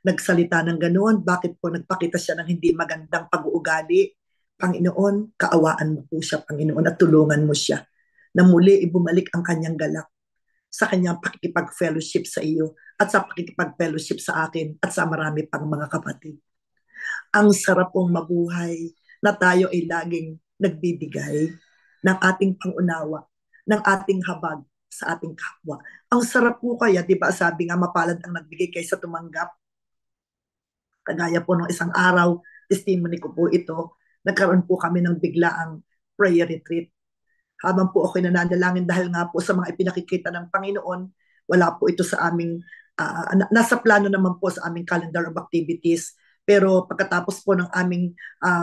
nagsalita ng ganoon, bakit po nagpakita siya ng hindi magandang pag-uugali. Panginoon, kaawaan mo po siya, Panginoon, at tulungan mo siya na muli ibumalik ang kanyang galak sa kanyang pakikipag-fellowship sa iyo at sa pakikipag-fellowship sa akin at sa marami pang mga kapatid. Ang sarap pong mabuhay na tayo ay laging nagbibigay ng ating pangunawa, ng ating habag sa ating kapwa. Ang sarap po kaya, di ba sabi nga mapalad ang nagbigay kaysa tumanggap. Kagaya po ng isang araw, testimony ko po ito, nagkaroon po kami ng biglaang prayer retreat. Habang po ako'y nananalangin dahil nga po sa mga ipinakikita ng Panginoon, wala po ito sa aming, nasa plano naman po sa aming calendar of activities. Pero pagkatapos po ng aming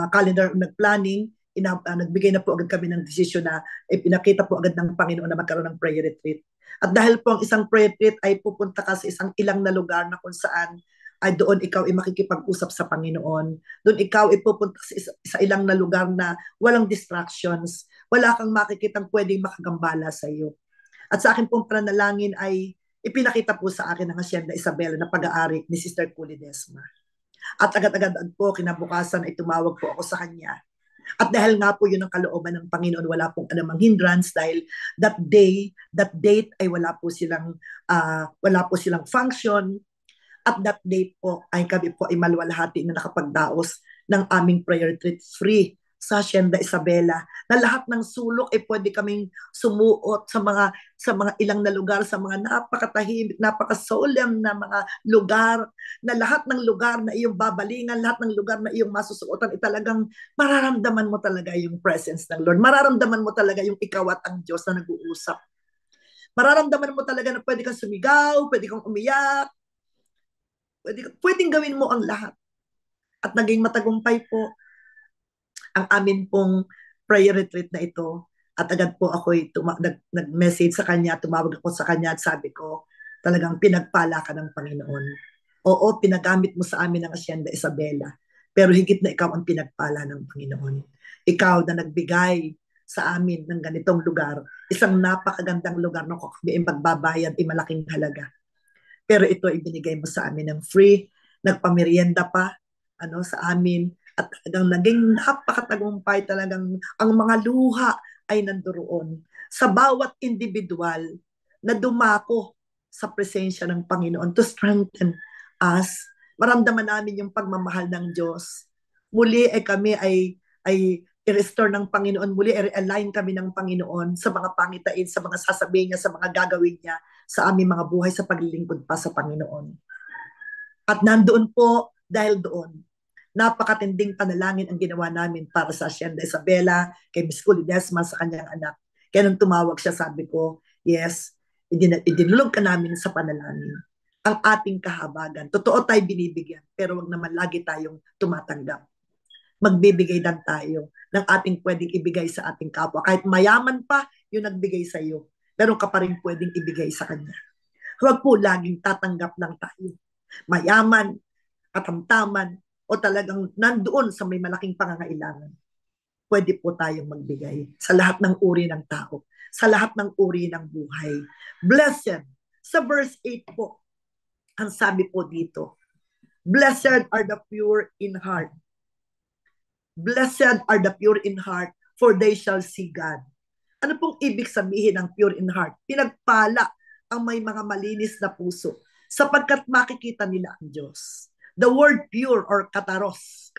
calendar of planning, nagbigay na po agad kami ng desisyon na pinakita po agad ng Panginoon na magkaroon ng prayer retreat. At dahil po ang isang prayer retreat ay pupunta ka sa isang ilang na lugar na kung saan ay doon ikaw ay makikipag-usap sa Panginoon. Doon ikaw ay pupunta sa ilang na lugar na walang distractions, wala kang makikitang pwedeng makagambala sa iyo. At sa akin pong panalangin ay ipinakita po sa akin ng Hacienda Isabela na pag-aari ni Sister Culi Desma. At agad-agad po kinabukasan ay tumawag po ako sa kanya. At dahil nga po yun ang kalooban ng Panginoon, wala pong anumang hindrance dahil that date ay wala po silang function. At that date po ay kami po ay maluwalhati na nakapagdaos ng aming prayer retreat free sa Hacienda Isabela, na lahat ng sulok ay pwede kaming sumuot sa mga ilang na lugar, sa mga napakatahimik, napakasolemn na mga lugar, na lahat ng lugar na iyong babalingan, lahat ng lugar na iyong masusuotan, talagang mararamdaman mo talaga yung presence ng Lord. Mararamdaman mo talaga yung ikaw at ang Diyos na nag-uusap. Mararamdaman mo talaga na pwede kang sumigaw, pwede kang umiyak, pwedeng gawin mo ang lahat. At naging matagumpay po ang amin pong prayer retreat na ito. At agad po ako nag-message sa kanya, tumawag ako sa kanya at sabi ko, talagang pinagpala ka ng Panginoon. Oo, pinagamit mo sa amin ang Hacienda Isabela, pero higit na ikaw ang pinagpala ng Panginoon. Ikaw na nagbigay sa amin ng ganitong lugar, isang napakagandang lugar na kami magbabayad, malaking halaga. Pero ito ibinigay mo sa amin ng free, nagpamerienda pa sa amin, at talagang naging napakatagumpay, talagang ang mga luha ay nandoon sa bawat individual na dumako sa presensya ng Panginoon to strengthen us. Maramdaman namin yung pagmamahal ng Diyos. Muli ay kami ay i-restore ng Panginoon, muli i-realign kami ng Panginoon sa mga pangitain, sa mga sasabihin niya, sa mga gagawin niya sa aming mga buhay sa paglilingkod pa sa Panginoon. At nandoon po, dahil doon, napakatinding panalangin ang ginawa namin para sa Hacienda Isabela, kay Miss Culidesma, sa kanyang anak. Kaya nung tumawag siya, sabi ko, yes, idinulog ka namin sa panalangin ang ating kahabagan. Totoo tayo binibigyan, pero wag naman lagi tayong tumatanggap. Magbibigay lang tayo ng ating pwedeng ibigay sa ating kapwa. Kahit mayaman pa yung nagbigay sa iyo, meron ka pa rin pwedeng ibigay sa kanya. Huwag po laging tatanggap lang tayo. Mayaman, katamtaman, o talagang nandoon sa may malaking pangangailangan, pwede po tayong magbigay sa lahat ng uri ng tao, sa lahat ng uri ng buhay. Blessed, sa verse 8 po, ang sabi po dito, blessed are the pure in heart. Blessed are the pure in heart, for they shall see God. Ano pong ibig sabihin ng pure in heart? Pinagpala ang may mga malinis na puso, sapagkat makikita nila ang Diyos. The word pure or kataros,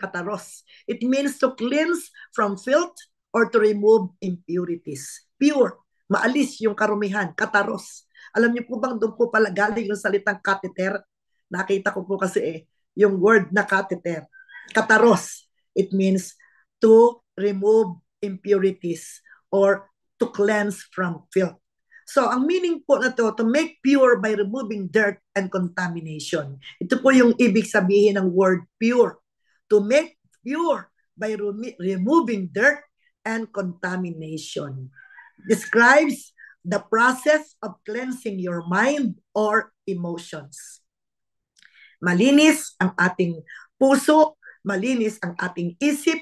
it means to cleanse from filth or to remove impurities. Pure, maalis yung karumihan, kataros. Alam niyo po bang doon po pala galing yung salitang catheter? Nakita ko po kasi yung word na catheter. Kataros, it means to remove impurities or to cleanse from filth. So, ang meaning po na to make pure by removing dirt and contamination. Ito po yung ibig sabihin ng word pure. To make pure by removing dirt and contamination. Describes the process of cleansing your mind or emotions. Malinis ang ating puso, malinis ang ating isip.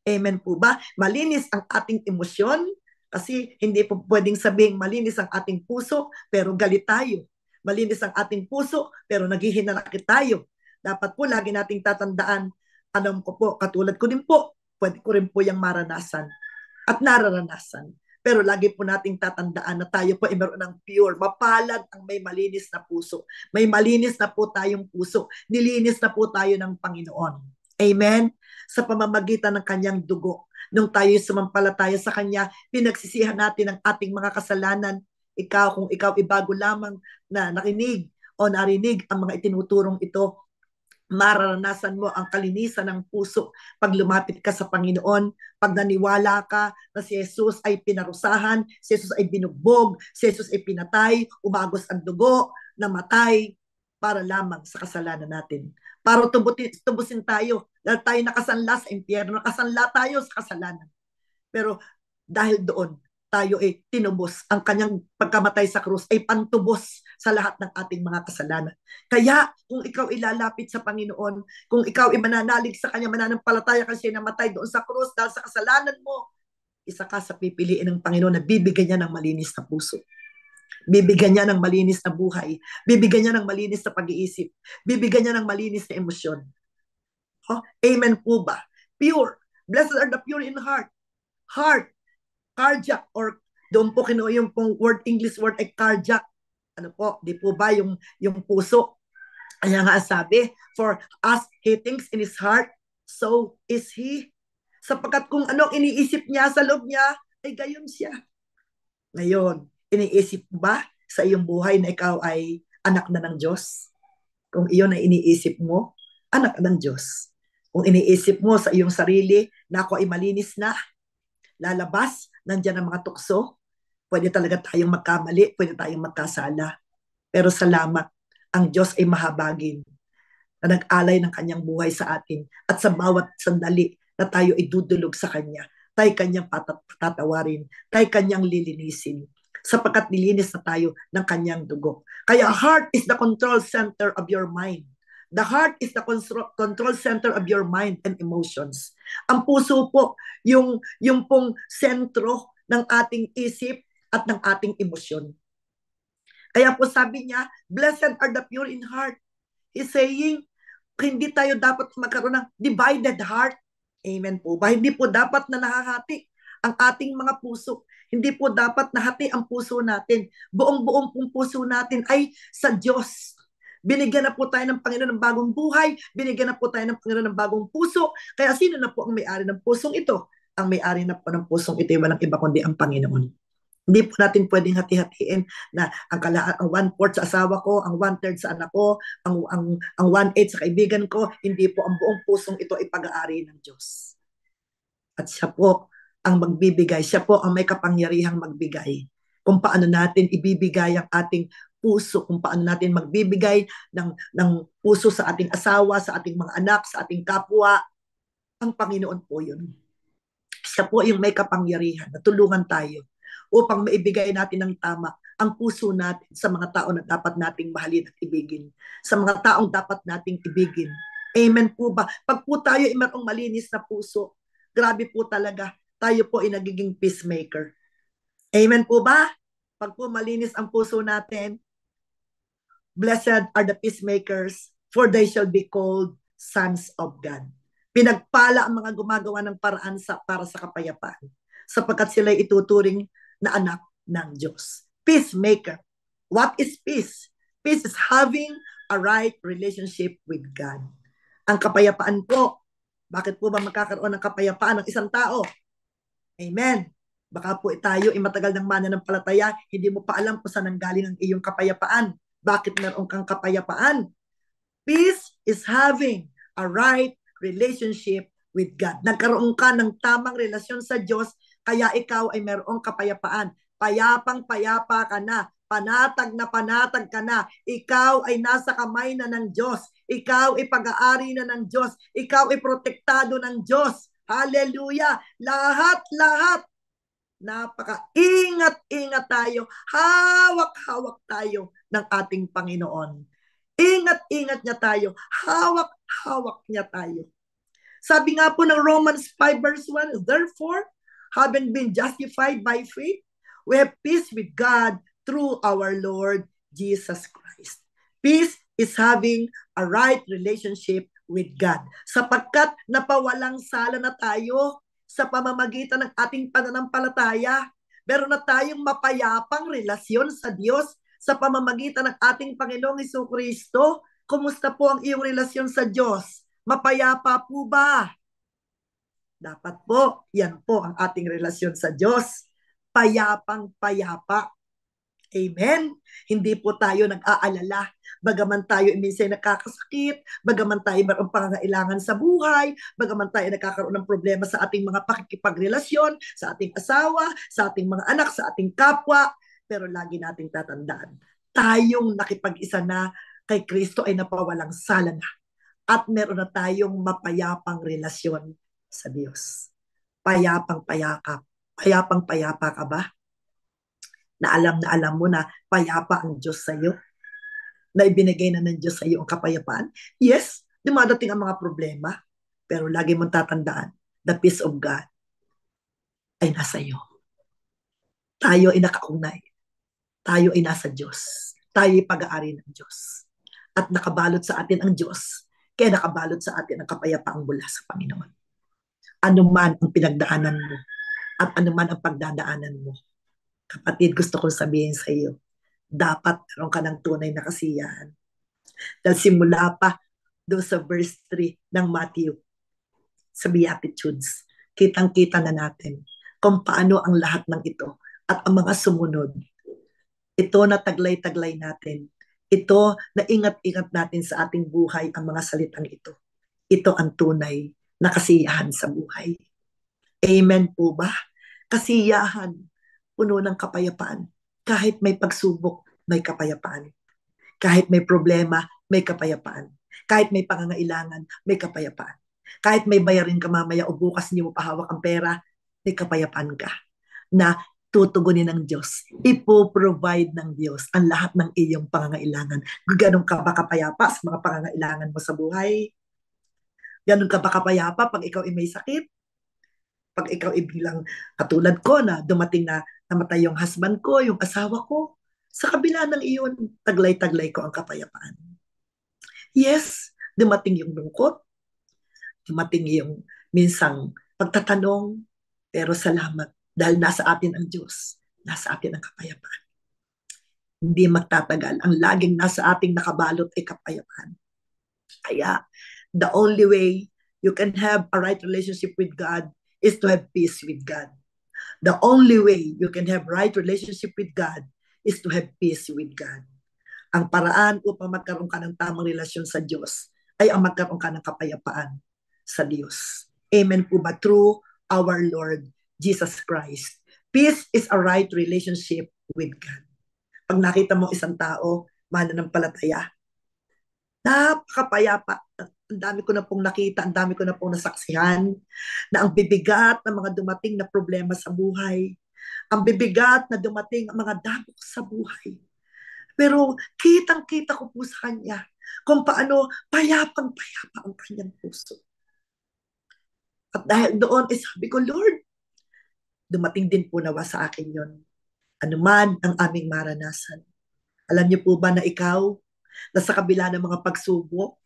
Amen po ba? Malinis ang ating emosyon, kasi hindi po pwedeng sabing malinis ang ating puso pero galit tayo. Malinis ang ating puso pero naghihinanakit tayo. Dapat po lagi nating tatandaan, alam ko po, katulad ko din po, pwede ko rin po yung maranasan at nararanasan. Pero lagi po nating tatandaan na tayo po ay meron ng pure. Mapalad ang may malinis na puso. May malinis na po tayong puso. Nilinis na po tayo ng Panginoon. Amen? Sa pamamagitan ng kanyang dugo. Nung tayo sumampalataya sa kanya, pinagsisihan natin ang ating mga kasalanan. Kung ikaw ibago lamang na nakinig o narinig ang mga itinuturong ito, mararanasan mo ang kalinisan ng puso pag lumapit ka sa Panginoon, pag naniwala ka na si Jesus ay pinarusahan, si Jesus ay binugbog, si Jesus ay pinatay, umagos ang dugo, namatay para lamang sa kasalanan natin. Para tubusin tayo, dahil tayo nakasanla sa impyerno, nakasanla tayo sa kasalanan. Pero dahil doon, tayo ay tinubos. Ang kanyang pagkamatay sa krus ay pantubos sa lahat ng ating mga kasalanan. Kaya kung ikaw ilalapit sa Panginoon, kung ikaw imananalig sa kanya, mananampalataya kasi namatay doon sa krus dahil sa kasalanan mo, isa ka sa pipiliin ng Panginoon na bibigyan niya ng malinis na puso. Bibigyan niya ng malinis na buhay. Bibigyan niya ng malinis na pag-iisip. Bibigyan niya ng malinis na emosyon. Amen po ba? Pure. Blessed are the pure in heart. Heart. Cardiac, or doon po kinuha yung pong English word ay cardiac. Ano po, di po ba yung puso? Kaya nga sabi, for as he thinks in his heart, so is he. Sapagkat kung anong iniisip niya sa loob niya, ay gayon siya. Ngayon, iniisip ba sa iyong buhay na ikaw ay anak na ng Diyos? Kung iyon ay iniisip mo, anak ng Diyos. Kung iniisip mo sa iyong sarili na ako ay malinis na, lalabas, nandiyan ang mga tukso, pwede talaga tayong magkamali, pwede tayong magkasala. Pero salamat, ang Diyos ay mahabagin na nag-alay ng kanyang buhay sa atin at sa bawat sandali na tayo ay dudulog sa kanya, tayo kanyang patatawarin, tayo kanyang lilinisin sapagkat nilinis na tayo ng kanyang dugo. Kaya heart is the control center of your mind. The heart is the control center of your mind and emotions. Ang puso po, yung pong sentro ng ating isip at ng ating emosyon. Kaya po sabi niya, blessed are the pure in heart. He's saying, hindi tayo dapat magkaroon ng divided heart. Amen po ba? Hindi po dapat na nakahati ang ating mga puso. Hindi po dapat nahati ang puso natin. Buong-buong pong puso natin ay sa Diyos. Binigyan na po tayo ng Panginoon ng bagong buhay. Binigyan na po tayo ng Panginoon ng bagong puso. Kaya sino na po ang may-ari ng pusong ito? Ang may-ari na po ng pusong ito ay walang iba kundi ang Panginoon. Hindi po natin pwedeng hati-hatiin na ang 1/4 sa asawa ko, ang 1/3 sa anak ko, ang 1/8 sa kaibigan ko. Hindi po, ang buong pusong ito ay pag-aari ng Diyos. At siya po ang magbibigay. Siya po ang may kapangyarihang magbigay. Kung paano natin ibibigay ang ating puso, kung paano natin magbibigay ng puso sa ating asawa, sa ating mga anak, sa ating kapwa, ang Panginoon po yun. Siya po yung may kapangyarihan na tulungan tayo upang maibigay natin ng tama ang puso natin sa mga tao na dapat nating mahalin at ibigin. Sa mga taong dapat nating ibigin. Amen po ba? Pag po tayo ay mayroong malinis na puso, grabe po talaga, tayo po ay nagiging peacemaker. Amen po ba? Pag po malinis ang puso natin, blessed are the peacemakers, for they shall be called sons of God. Pinagpala ang mga gumagawa ng paraan para sa kapayapaan, sapagkat sila ituturing na anak ng Diyos. Peacemaker. What is peace? Peace is having a right relationship with God. Ang kapayapaan po, bakit po ba magkakaroon ng kapayapaan ng isang tao? Amen. Baka po tayo ay matagal ng mananampalataya, hindi mo pa alam kung saan nanggaling ang iyong kapayapaan. Bakit meron kang kapayapaan? Peace is having a right relationship with God. Nagkaroon ka ng tamang relasyon sa Diyos, kaya ikaw ay merong kapayapaan. Payapang-payapa ka na. Panatag na panatag ka na. Ikaw ay nasa kamay na ng Diyos. Ikaw ay pag-aari na ng Diyos. Ikaw ay protektado ng Diyos. Hallelujah! Lahat-lahat. Napaka-ingat-ingat tayo. Hawak-hawak tayo ng ating Panginoon. Ingat-ingat niya tayo. Hawak-hawak niya tayo. Sabi nga po ng Romans 5 verse 1, therefore, having been justified by faith, we have peace with God through our Lord Jesus Christ. Peace is having a right relationship with God. Sapagkat napawalang sala na tayo sa pamamagitan ng ating pananampalataya. Meron na tayong mapayapang relasyon sa Diyos sa pamamagitan ng ating Panginoong Jesucristo. Kumusta po ang iyong relasyon sa Diyos? Mapayapa po ba? Dapat po, yan po ang ating relasyon sa Diyos. Payapang payapa. Amen? Hindi po tayo nag-aalala. Bagaman tayo minsan nakakasakit, bagaman tayo mayroong pangangailangan sa buhay, bagaman tayo nagkakaroon ng problema sa ating mga pakikipagrelasyon, sa ating asawa, sa ating mga anak, sa ating kapwa, pero lagi nating tatandaan, tayong nakipag-isa na kay Kristo ay napawalang sala na at meron na tayong mapayapang relasyon sa Diyos. Payapang payapa. Payapang payapa ka ba? Na alam mo na payapa ang Diyos sa iyo? Na ibinigay na ng Diyos sa iyo ang kapayapaan? Yes, dumadating ang mga problema, pero lagi mong tatandaan, the peace of God ay nasa iyo. Tayo ay nakaunay. Tayo ay nasa Diyos. Tayo ay pag-aari ng Diyos. At nakabalot sa atin ang Diyos. Kaya nakabalot sa atin ang kapayapaang mula sa Panginoon. Ano man ang pinagdaanan mo at ano man ang pagdadaanan mo, kapatid, gusto kong sabihin sa iyo, dapat meron ka ng tunay na kasiyahan. Dahil simula pa doon sa verse 3 ng Matthew, sa Beatitudes, kitang-kita na natin kung paano ang lahat ng ito at ang mga sumunod. Ito na taglay-taglay natin. Ito na ingat-ingat natin sa ating buhay ang mga salitang ito. Ito ang tunay na kasiyahan sa buhay. Amen po ba? Kasiyahan, puno ng kapayapaan. Kahit may pagsubok, may kapayapaan. Kahit may problema, may kapayapaan. Kahit may pangangailangan, may kapayapaan. Kahit may bayarin ka mamaya o bukas hindi mo pahawak ang pera, may kapayapaan ka na tutugunin ng Diyos. Ipo-provide ng Diyos ang lahat ng iyong pangangailangan. Ganun ka ba kapayapa sa mga pangangailangan mo sa buhay? Ganun ka ba kapayapa pag ikaw ay may sakit? Pag ikaw ay bilang katulad ko na dumating na namatay yung husband ko, yung asawa ko, sa kabila ng iyon, taglay-taglay ko ang kapayapaan. Yes, dumating yung lungkot, dumating yung minsang pagtatanong, pero salamat dahil nasa atin ang Diyos, nasa atin ang kapayapaan. Hindi magtatagal. Ang laging nasa ating nakabalot ay kapayapaan. Kaya, the only way you can have a right relationship with God is to have peace with God. The only way you can have right relationship with God is to have peace with God. Ang paraan upang magkaroon ka ng tamang relasyon sa Diyos ay ang magkaroon ka ng kapayapaan sa Diyos. Amen po ba? Through our Lord Jesus Christ. Peace is a right relationship with God. Pag nakita mo isang tao, mananampalataya, napakapayapa. Ang dami ko na pong nakita, ang dami ko na pong nasaksihan na ang bibigat ng mga dumating na problema sa buhay, ang bibigat na dumating ang mga dagok sa buhay. Pero kitang-kita ko po sa kanya kung paano payapang-payapa ang kanyang puso. At dahil doon, sabi ko, Lord, dumating din po nawa sa akin yon. Ano man ang aming maranasan. Alam niyo po ba na ikaw, na sa kabila ng mga pagsubok,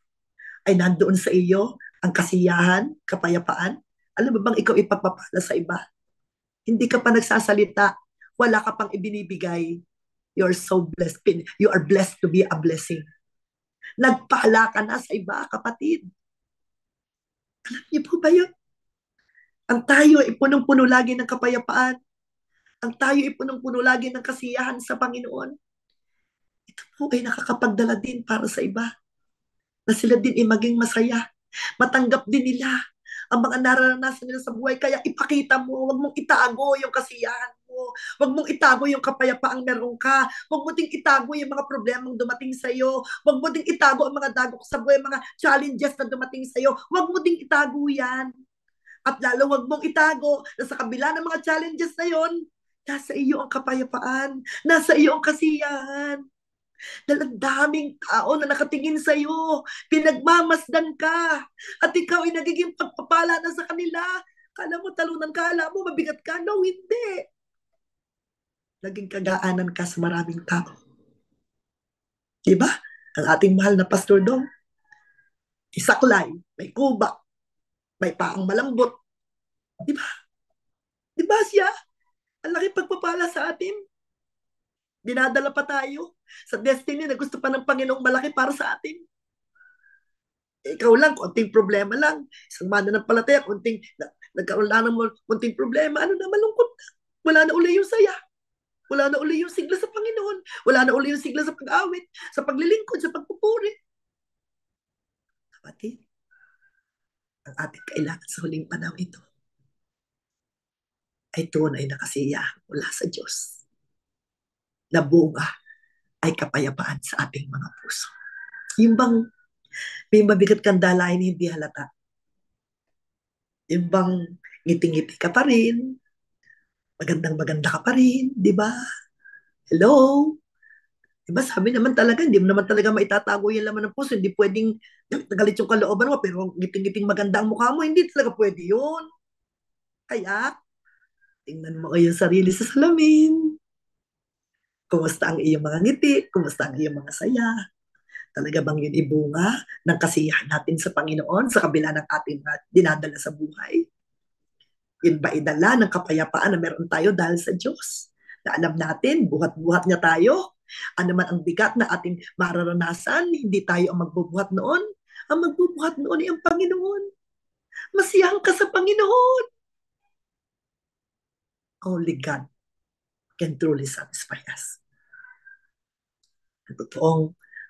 ay nandoon sa iyo ang kasiyahan, kapayapaan? Alam mo bang ikaw ipagpapala sa iba? Hindi ka pa nagsasalita, wala ka pang ibinibigay. You're so blessed. You are blessed to be a blessing. Nagpala ka na sa iba, kapatid. Alam niyo po ba yun? Ang tayo ay punong-puno lagi ng kapayapaan. Ang tayo ay punong-puno lagi ng kasiyahan sa Panginoon. Ito po ay nakakapagdala din para sa iba. Na sila din ay maging masaya. Matanggap din nila ang mga naranasan nila sa buhay. Kaya ipakita mo, huwag mong itago yung kasiyahan mo. Huwag mong itago yung kapayapaang meron ka. Huwag mo ding itago yung mga problemang dumating sa'yo. Huwag mo ding itago ang mga dagok sa buhay, mga challenges na dumating sa'yo. Huwag mo ding itago yan. At lalo huwag mong itago na sa kabila ng mga challenges na yon, nasa iyo ang kapayapaan, nasa iyo ang kasiyahan. Dahil ang daming tao na nakatingin sa iyo, pinagmamasdan ka, at ikaw ay nagiging pagpapala na sa kanila. Kala mo talunan ka, kala mo mabigat ka. No, hindi. Naging kagaanan ka sa maraming tao. Diba? Ang ating mahal na Pastor Dong, isaklay, may kuba, may paang malambot. Diba? Diba siya? Ang laki pagpapala sa atin. Dinadala pa tayo sa destiny na gusto pa ng Panginoong malaki para sa atin. Ikaw lang, konting problema lang. Isang mananampalataya, nagkaroon lang ng konting problema. Ano na, malungkot na. Wala na uli yung saya. Wala na uli yung sigla sa Panginoon. Wala na uli yung sigla sa pag-awit, sa paglilingkod, sa pagpupuri. Kapatid, ang ating kailangan sa huling panahon ito ay tunay na kasiyahan mula sa Diyos. Na bunga ay kapayapaan sa ating mga puso. Yung bang may mabigat kang dalahin hindi halata. Yung bang ngiti-ngiti ka pa rin, magandang-maganda ka pa rin, di ba? Hello? Di ba sabi naman talaga, hindi mo naman talaga maitatago yung laman ng puso, hindi pwedeng galit yung kalooban mo, pero ngiting-ngiting maganda ang mukha mo, hindi talaga pwede yun. Kaya, tingnan mo yung sarili sa salamin. Kumusta ang iyong mga ngiti? Kumusta ang iyong mga saya? Talaga bang yun ibunga ng kasiyahan natin sa Panginoon sa kabila ng ating dinadala sa buhay? Yun ba idala ng kapayapaan na meron tayo dahil sa Diyos? Na alam natin, buhat-buhat niya tayo. Ano man ang bigat na ating mararanasan, hindi tayo ang magbubuhat noon. Ang magbubuhat noon ay ang Panginoon. Masiyahan ka sa Panginoon. Only God can truly satisfy us. Ang totoong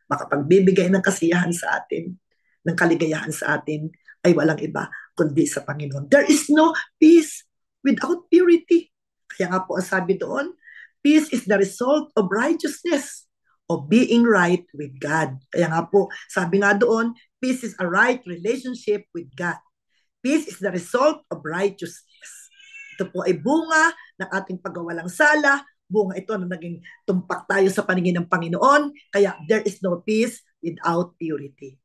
makapagbibigay ng kasiyahan sa atin, ng kaligayahan sa atin, ay walang iba kundi sa Panginoon. There is no peace without purity. Kaya nga po ang sabi doon, peace is the result of righteousness, of being right with God. Kaya nga po, sabi nga doon, peace is a right relationship with God. Peace is the result of righteousness. Ito po ay bunga ng ating pagwawalang sala, bunga ito na naging tumpak tayo sa paningin ng Panginoon, kaya there is no peace without purity.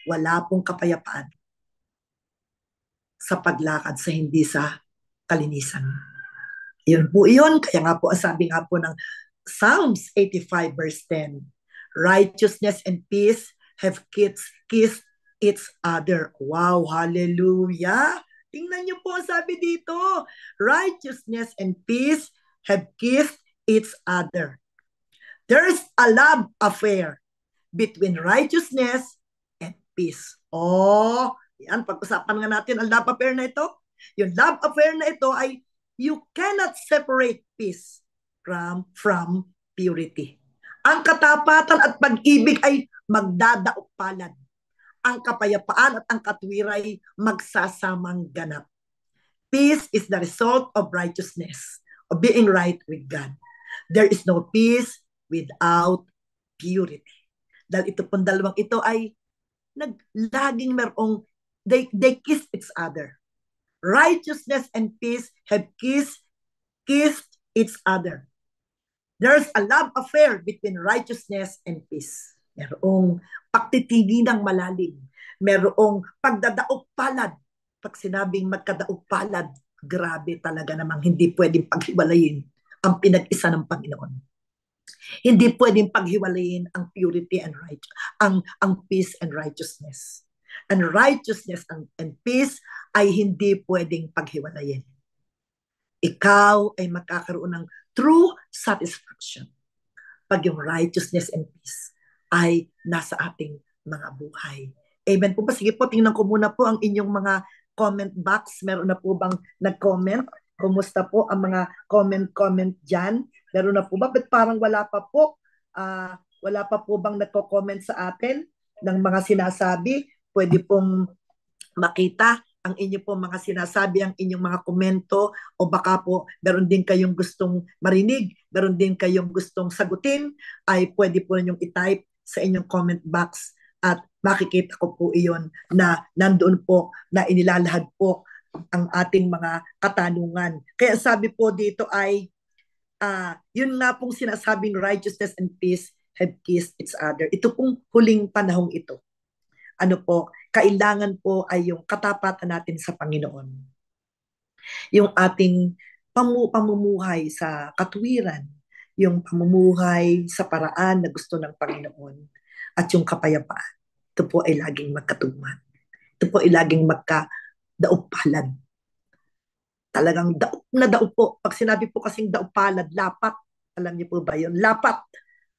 Wala pong kapayapaan sa paglakad sa hindi sa kalinisan. Yun po yun, kaya nga po, sabi nga po ng Psalms 85 verse 10, righteousness and peace have kissed each other. Wow, hallelujah! Tingnan niyo po ang sabi dito, righteousness and peace have kissed each other. There's a love affair between righteousness and peace. Oh, yan, pag-usapan nga natin ang love affair na ito. Yung love affair na ito ay you cannot separate peace from purity. Ang katapatan at pag-ibig ay magdadaop palad. Ang kapayapaan at ang katwiray magsasamang ganap. Peace is the result of righteousness, of being right with God. There is no peace without purity. Dahil ito pong dalawang ito ay laging merong, they kiss each other. Righteousness and peace have kissed each other. There's a love affair between righteousness and peace. Merong pagtitigi ng malalim. Merong pagdadaog palad. Pag sinabing magkadaog palad, grabe talaga namang hindi pwedeng paghiwalayin ang pinag-isa ng Panginoon. Hindi pwedeng paghiwalayin ang purity and ang peace and righteousness. And righteousness and peace ay hindi pwedeng paghiwalayin. Ikaw ay magkakaroon ng true satisfaction pag yung righteousness and peace ay nasa ating mga buhay. Amen po ba? Sige po, tingnan ko muna po ang inyong mga comment box. Meron na po bang nag-comment? Kumusta po ang mga comment dyan? Meron na po ba? But parang wala pa po. Wala pa po bang nagko-comment sa atin ng mga sinasabi? Pwede pong makita ang inyo po mga sinasabi, ang inyong mga komento, o baka po meron din kayong gustong marinig, meron din kayong gustong sagutin, ay pwede po ninyong i-type sa inyong comment box at makikita ko po iyon na nandoon po na inilalahad po ang ating mga katanungan. Kaya sabi po dito ay yun nga pong sinasabing righteousness and peace have kissed each other. Ito pong huling panahong ito. Ano po, kailangan po ay yung katapatan natin sa Panginoon. Yung ating pamumuhay sa katwiran, yung pamumuhay sa paraan na gusto ng Panginoon, at yung kapayapaan. Ito po ay laging magkatugma. Ito po ay laging magkadaupalad. Talagang daup na daup po. Pag sinabi po kasing daupalad, lapat. Alam niyo po ba yun? Lapat.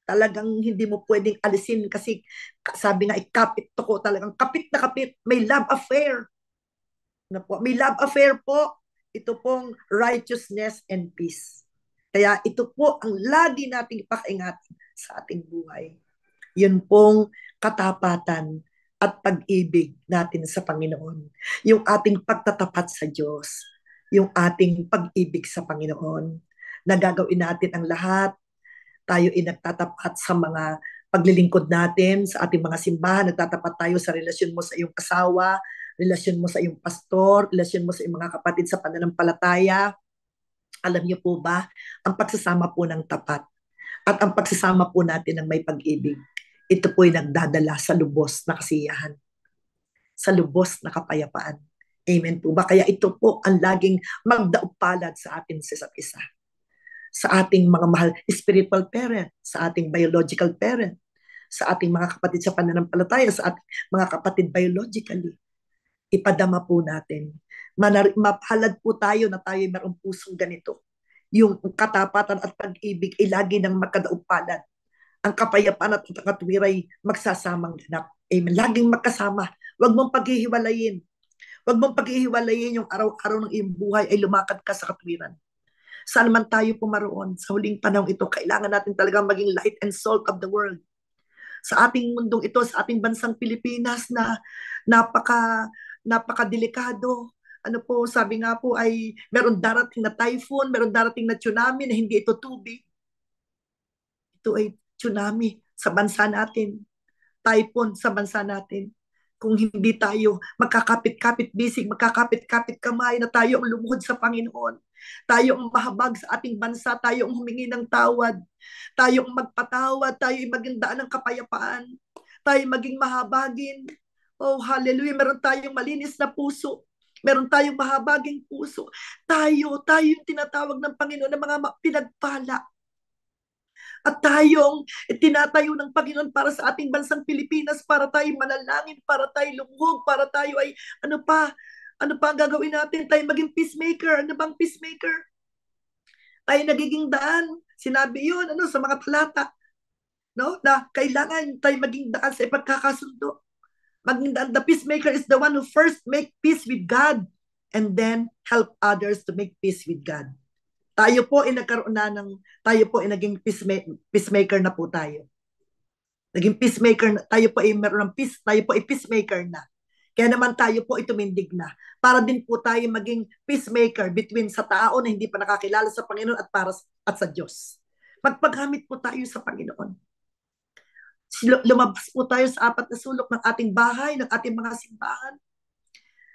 Talagang hindi mo pwedeng alisin kasi sabi nga, ikapit to ko, talagang kapit na kapit. May love affair. Na po. May love affair po. Ito pong righteousness and peace. Kaya ito po ang lagi nating ipakaingatan sa ating buhay. Yun pong katapatan at pag-ibig natin sa Panginoon. Yung ating pagtatapat sa Diyos. Yung ating pag-ibig sa Panginoon. Nagagawin natin ang lahat. Tayo ay nagtatapat sa mga paglilingkod natin sa ating mga simbahan, nagtatapat tayo sa relasyon mo sa iyong asawa, relasyon mo sa iyong pastor, relasyon mo sa iyong mga kapatid sa pananampalataya. Alam niyo po ba, ang pagsasama po ng tapat at ang pagsasama po natin ng may pag-ibig, ito po ay nagdadala sa lubos na kasiyahan, sa lubos na kapayapaan. Amen po ba? Kaya ito po ang laging magdaupalad sa atin sa isa't isa. Sa ating mga mahal spiritual parent, sa ating biological parent, sa ating mga kapatid sa pananampalataya, sa ating mga kapatid biologically. Ipadama po natin. Mapalad po tayo na tayo mayroong pusong ganito. Yung katapatan at pag-ibig ay lagi ng magkadaupalad. Ang kapayapaan at katwiray magsasamang ganap. Amen. Laging magkasama. Huwag mong paghihiwalayin. Huwag mong pag-ihiwalayin yung araw-araw ng iyong buhay ay lumakad ka sa katwiran. Saan man tayo pumaroon, sa huling panahon ito, kailangan natin talagang maging light and salt of the world. Sa ating mundong ito, sa ating bansang Pilipinas na napakadelikado. Ano po, sabi nga po ay meron darating na typhoon, meron darating na tsunami na hindi ito tubig. Ito ay tsunami sa bansa natin, typhoon sa bansa natin. Kung hindi tayo magkakapit-kapit bisig, magkakapit-kapit kamay na tayo ang lumuhod sa Panginoon. Tayo ang mahabag sa ating bansa, tayo ang humingi ng tawad, tayo ang magpatawad, tayo ang maging daan ng kapayapaan, tayo maging mahabagin. Oh, hallelujah, meron tayong malinis na puso. Meron tayong mahabaging puso. Tayo yung tinatawag ng Panginoon ng mga pinagpala. At tayong tinatayo ng Panginoon para sa ating bansang Pilipinas, para tayo manalangin, para tayo lumuhog, para tayo ay ano pa ang gagawin natin? Tayo maging peacemaker. Ano bang peacemaker? Tayo nagiging daan. Sinabi yun sa mga talata, no? Na kailangan tayo maging daan sa ipagkakasundo. Maging daan. The peacemaker is the one who first make peace with God and then help others to make peace with God. Tayo po ay naging peacemaker na po tayo. Naging peacemaker na, tayo po ay meron ng peace, tayo po ay peacemaker na. Kaya naman tayo po ay tumindig na. Para din po tayo maging peacemaker between sa tao na hindi pa nakakilala sa Panginoon at sa Diyos. Magpagamit po tayo sa Panginoon. Lumabas po tayo sa apat na sulok ng ating bahay, ng ating mga simbahan.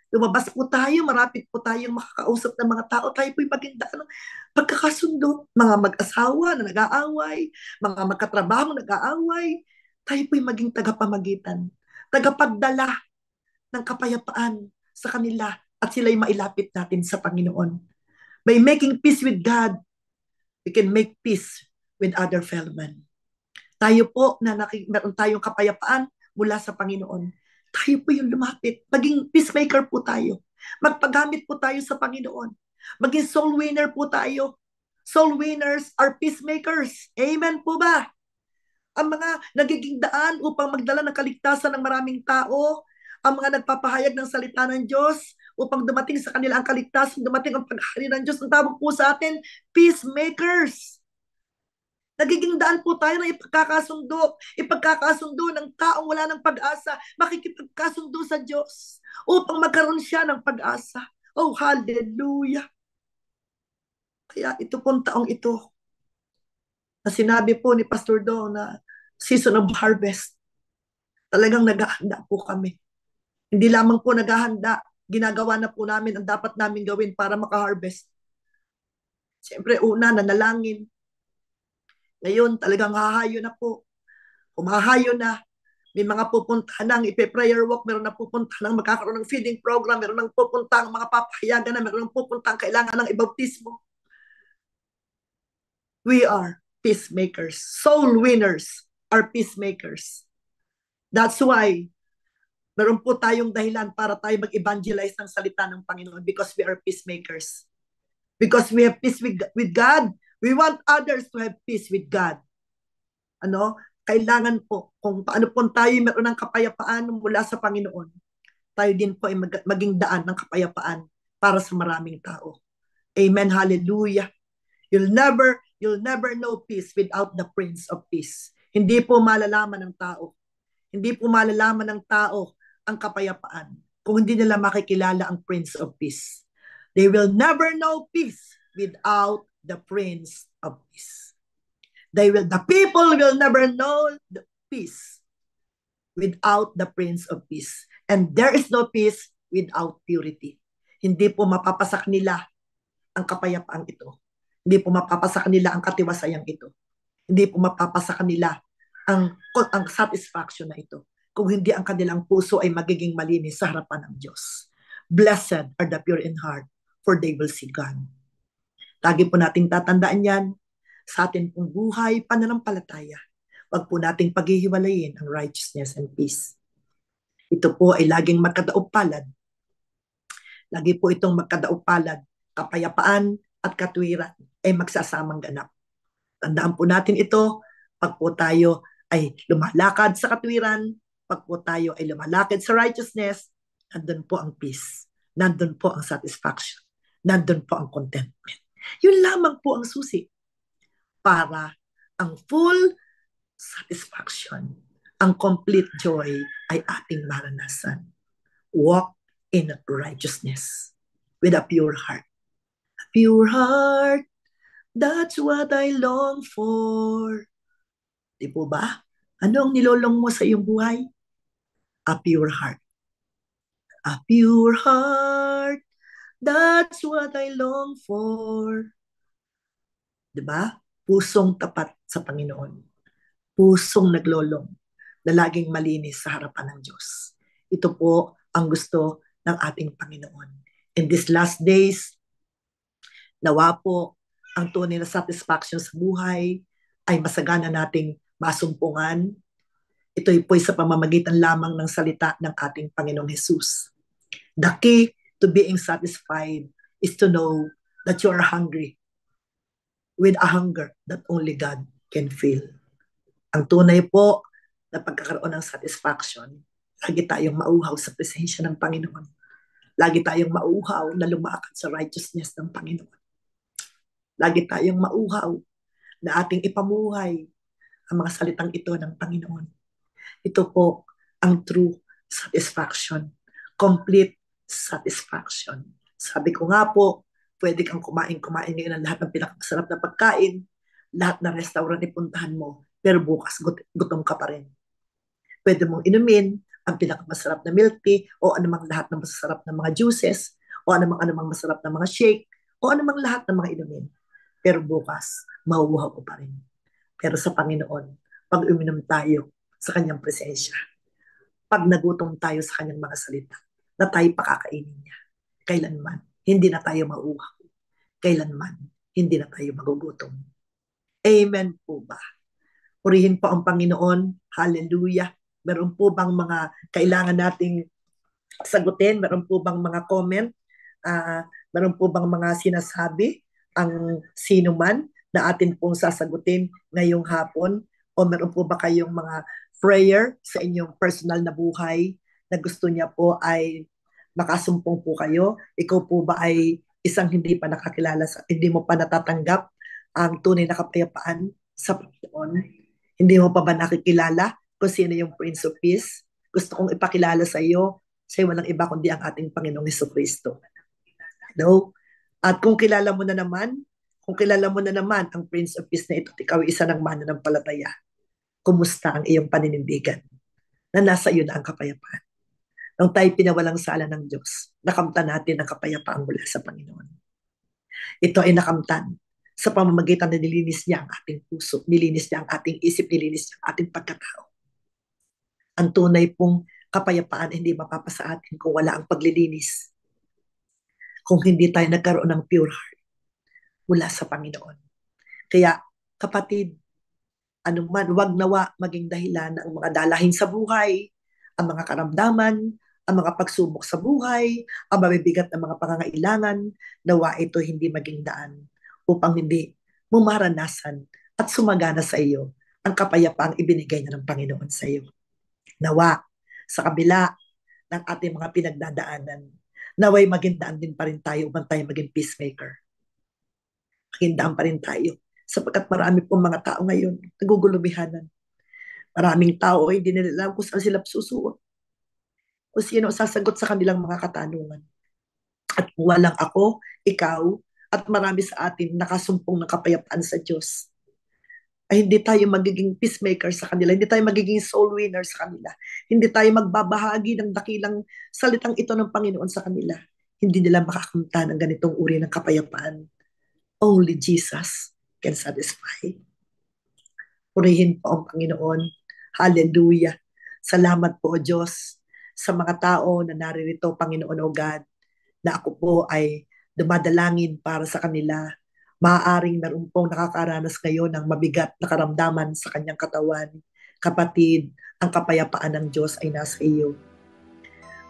Lumabas po tayo, marapit po tayong makakausap ng mga tao. Tayo po'y maging daan ng pagkakasundo. Mga mag-asawa na nag-aaway, mga magkatrabaho na nag-aaway. Tayo po'y maging tagapamagitan, tagapagdala ng kapayapaan sa kanila at sila'y mailapit natin sa Panginoon. By making peace with God, we can make peace with other fellow men. Tayo po na meron tayong kapayapaan mula sa Panginoon. Tayo po yung lumapit. Maging peacemaker po tayo. Magpagamit po tayo sa Panginoon. Maging soul winner po tayo. Soul winners are peacemakers. Amen po ba? Ang mga nagiging daan upang magdala ng kaligtasan ng maraming tao, ang mga nagpapahayag ng salita ng Diyos, upang dumating sa kanila ang kaligtasan, dumating ang paghari ng Diyos. Ang tawag po sa atin, peacemakers. Nagiging daan po tayo ng ipagkakasundo ng taong wala ng pag-asa, makikipagkasundo sa Diyos upang magkaroon siya ng pag-asa. Oh, hallelujah! Kaya ito pong taong ito, na sinabi po ni Pastor Do na season of harvest, talagang naghahanda po kami. Hindi lamang po naghahanda, ginagawa na po namin ang dapat namin gawin para maka-harvest. Siyempre, una, nanalangin. Ngayon, talagang hahayo na po. Humahayo na. May mga pupunta ng ipe-prayer walk, meron na pupunta ng magkakaroon ng feeding program, meron nang pupunta ng mga papahayagan na, meron nang pupunta ang kailangan ng ibautismo. We are peacemakers. Soul winners are peacemakers. That's why meron po tayong dahilan para tayo mag-evangelize ng salita ng Panginoon because we are peacemakers. Because we have peace with God, we want others to have peace with God. Kailangan po, kung paano po tayo meron ng kapayapaan mula sa Panginoon, tayo din po ay maging daan ng kapayapaan para sa maraming tao. Amen, hallelujah. You'll never know peace without the Prince of Peace. Hindi po malalaman ng tao. Hindi po malalaman ng tao ang kapayapaan kung hindi nila makikilala ang Prince of Peace. They will never know peace without the Prince of Peace. The people will never know the peace without the Prince of Peace. And there is no peace without purity. Hindi po mapapasa kanila ang kapayapaan ito. Hindi po mapapasa kanila ang katiwasayang ito. Hindi po mapapasa kanila ang satisfaction na ito kung hindi ang kanilang puso ay magiging malinis sa harapan ng Diyos. Blessed are the pure in heart, for they will see God. Lagi po nating tatandaan yan sa atin pong buhay, pananampalataya. Huwag po nating paghihiwalayin ang righteousness and peace. Ito po ay laging magkadaupalad. Lagi po itong magkadaupalad. Kapayapaan at katwiran ay magsasamang ganap. Tandaan po natin ito pag po tayo ay lumalakad sa katwiran, pag po tayo ay lumalakad sa righteousness, andun po ang peace. nandun po ang satisfaction. Nandun po ang contentment. Yun lamang po ang susi para ang full satisfaction, ang complete joy ay ating maranasan. Walk in righteousness with a pure heart. A pure heart, that's what I long for. Di po ba? Ano ang nilolong mo sa iyong buhay? A pure heart. A pure heart, that's what I long for. Di ba? Pusong tapat sa Panginoon. Pusong naglolong na laging malinis sa harapan ng Diyos. Ito po ang gusto ng ating Panginoon. In these last days, nawa po ang tunay na satisfaction sa buhay ay masagana nating masumpungan. Ito'y po sa pamamagitan lamang ng salita ng ating Panginoong Jesus. The key to being satisfied is to know that you are hungry with a hunger that only God can fill. Ang tunay po na pagkakaroon ng satisfaction, lagi tayong mauhaw sa presensya ng Panginoon. Lagi tayong mauhaw na lumakad sa righteousness ng Panginoon. Lagi tayong mauhaw na ating ipamuhay ang mga salitang ito ng Panginoon. Ito po ang true satisfaction. Complete satisfaction. Sabi ko nga po, pwede kang kumain ngayon ng lahat ng pinakamasarap na pagkain, lahat ng restaurant ipuntahan mo, pero bukas gutom ka pa rin. Pwede mong inumin ang pinakamasarap na milk tea o anumang lahat ng masarap na mga juices o anumang masarap na mga shake o anumang lahat ng mga inumin. Pero bukas, mauuhaw ko pa rin. Pero sa Panginoon, pag uminom tayo sa kanyang presensya, pag nagutom tayo sa kanyang mga salita, na tayo pakakainin niya, kailanman, hindi na tayo mauuhaw. Kailanman, hindi na tayo magugutom. Amen po ba? Purihin po ang Panginoon. Hallelujah. Meron po bang mga kailangan nating sagutin? Meron po bang mga comment? Meron po bang mga sinasabi ang sino man na atin pong sasagutin ngayong hapon? O meron po ba kayong mga prayer sa inyong personal na buhay na gusto niya po ay makasumpong po kayo? Ikaw po ba ay isang hindi pa nakakilala, hindi mo pa natatanggap ang tunay na kapayapaan sa Panginoon? Hindi mo pa ba nakikilala kung sino yung Prince of Peace? Gusto kong ipakilala sa iyo, siya walang iba kundi ang ating Panginoong Jesucristo. No? At kung kilala mo na naman ang Prince of Peace na ito at ikaw ay isa ng mananampalataya, kumusta ang iyong paninindigan na nasa iyo na ang kapayapaan? Nung tayo pinawalang sala ng Diyos, nakamtan natin ang kapayapaan mula sa Panginoon. Ito ay nakamtan sa pamamagitan na nilinis niya ang ating puso, nilinis niya ang ating isip, nilinis niya ang ating pagkatao. Ang tunay pong kapayapaan hindi mapapasa atin kung wala ang paglilinis. Kung hindi tayo nagkaroon ng pure heart mula sa Panginoon. Kaya, kapatid, anuman, wag nawa maging dahilan ng mga dalahin sa buhay, ang mga karamdaman, ang mga pagsubok sa buhay, ang mabibigat na mga pangangailangan, nawa ito hindi maging daan upang hindi mo maranasan at sumagana sa iyo ang kapayapaang ibinigay niya ng Panginoon sa iyo. Nawa, sa kabila ng ating mga pinagdadaanan, naway maging daan din pa rin tayo upang tayo maging peacemaker. Maging daan pa rin tayo. Sapagkat marami pong mga tao ngayon nagugulubihanan. Maraming tao ay hindi nila alam kung saan sila susuot. Kung sino sasagot sa kanilang mga katanungan. At kung walang ako, ikaw, at marami sa atin nakasumpong ng kapayapaan sa Diyos, ay hindi tayo magiging peacemaker sa kanila, hindi tayo magiging soul winner sa kanila, hindi tayo magbabahagi ng dakilang salitang ito ng Panginoon sa kanila. Hindi nila makakamta ng ganitong uri ng kapayapaan. Only Jesus can satisfy. Purihin po ang Panginoon. Hallelujah. Salamat po, Diyos, sa mga tao na naririto, Panginoon o God, na ako po ay dumadalangin para sa kanila. Maaaring meron pong nakakaranas ngayon ng mabigat na karamdaman sa kanyang katawan. Kapatid, ang kapayapaan ng Diyos ay nasa iyo.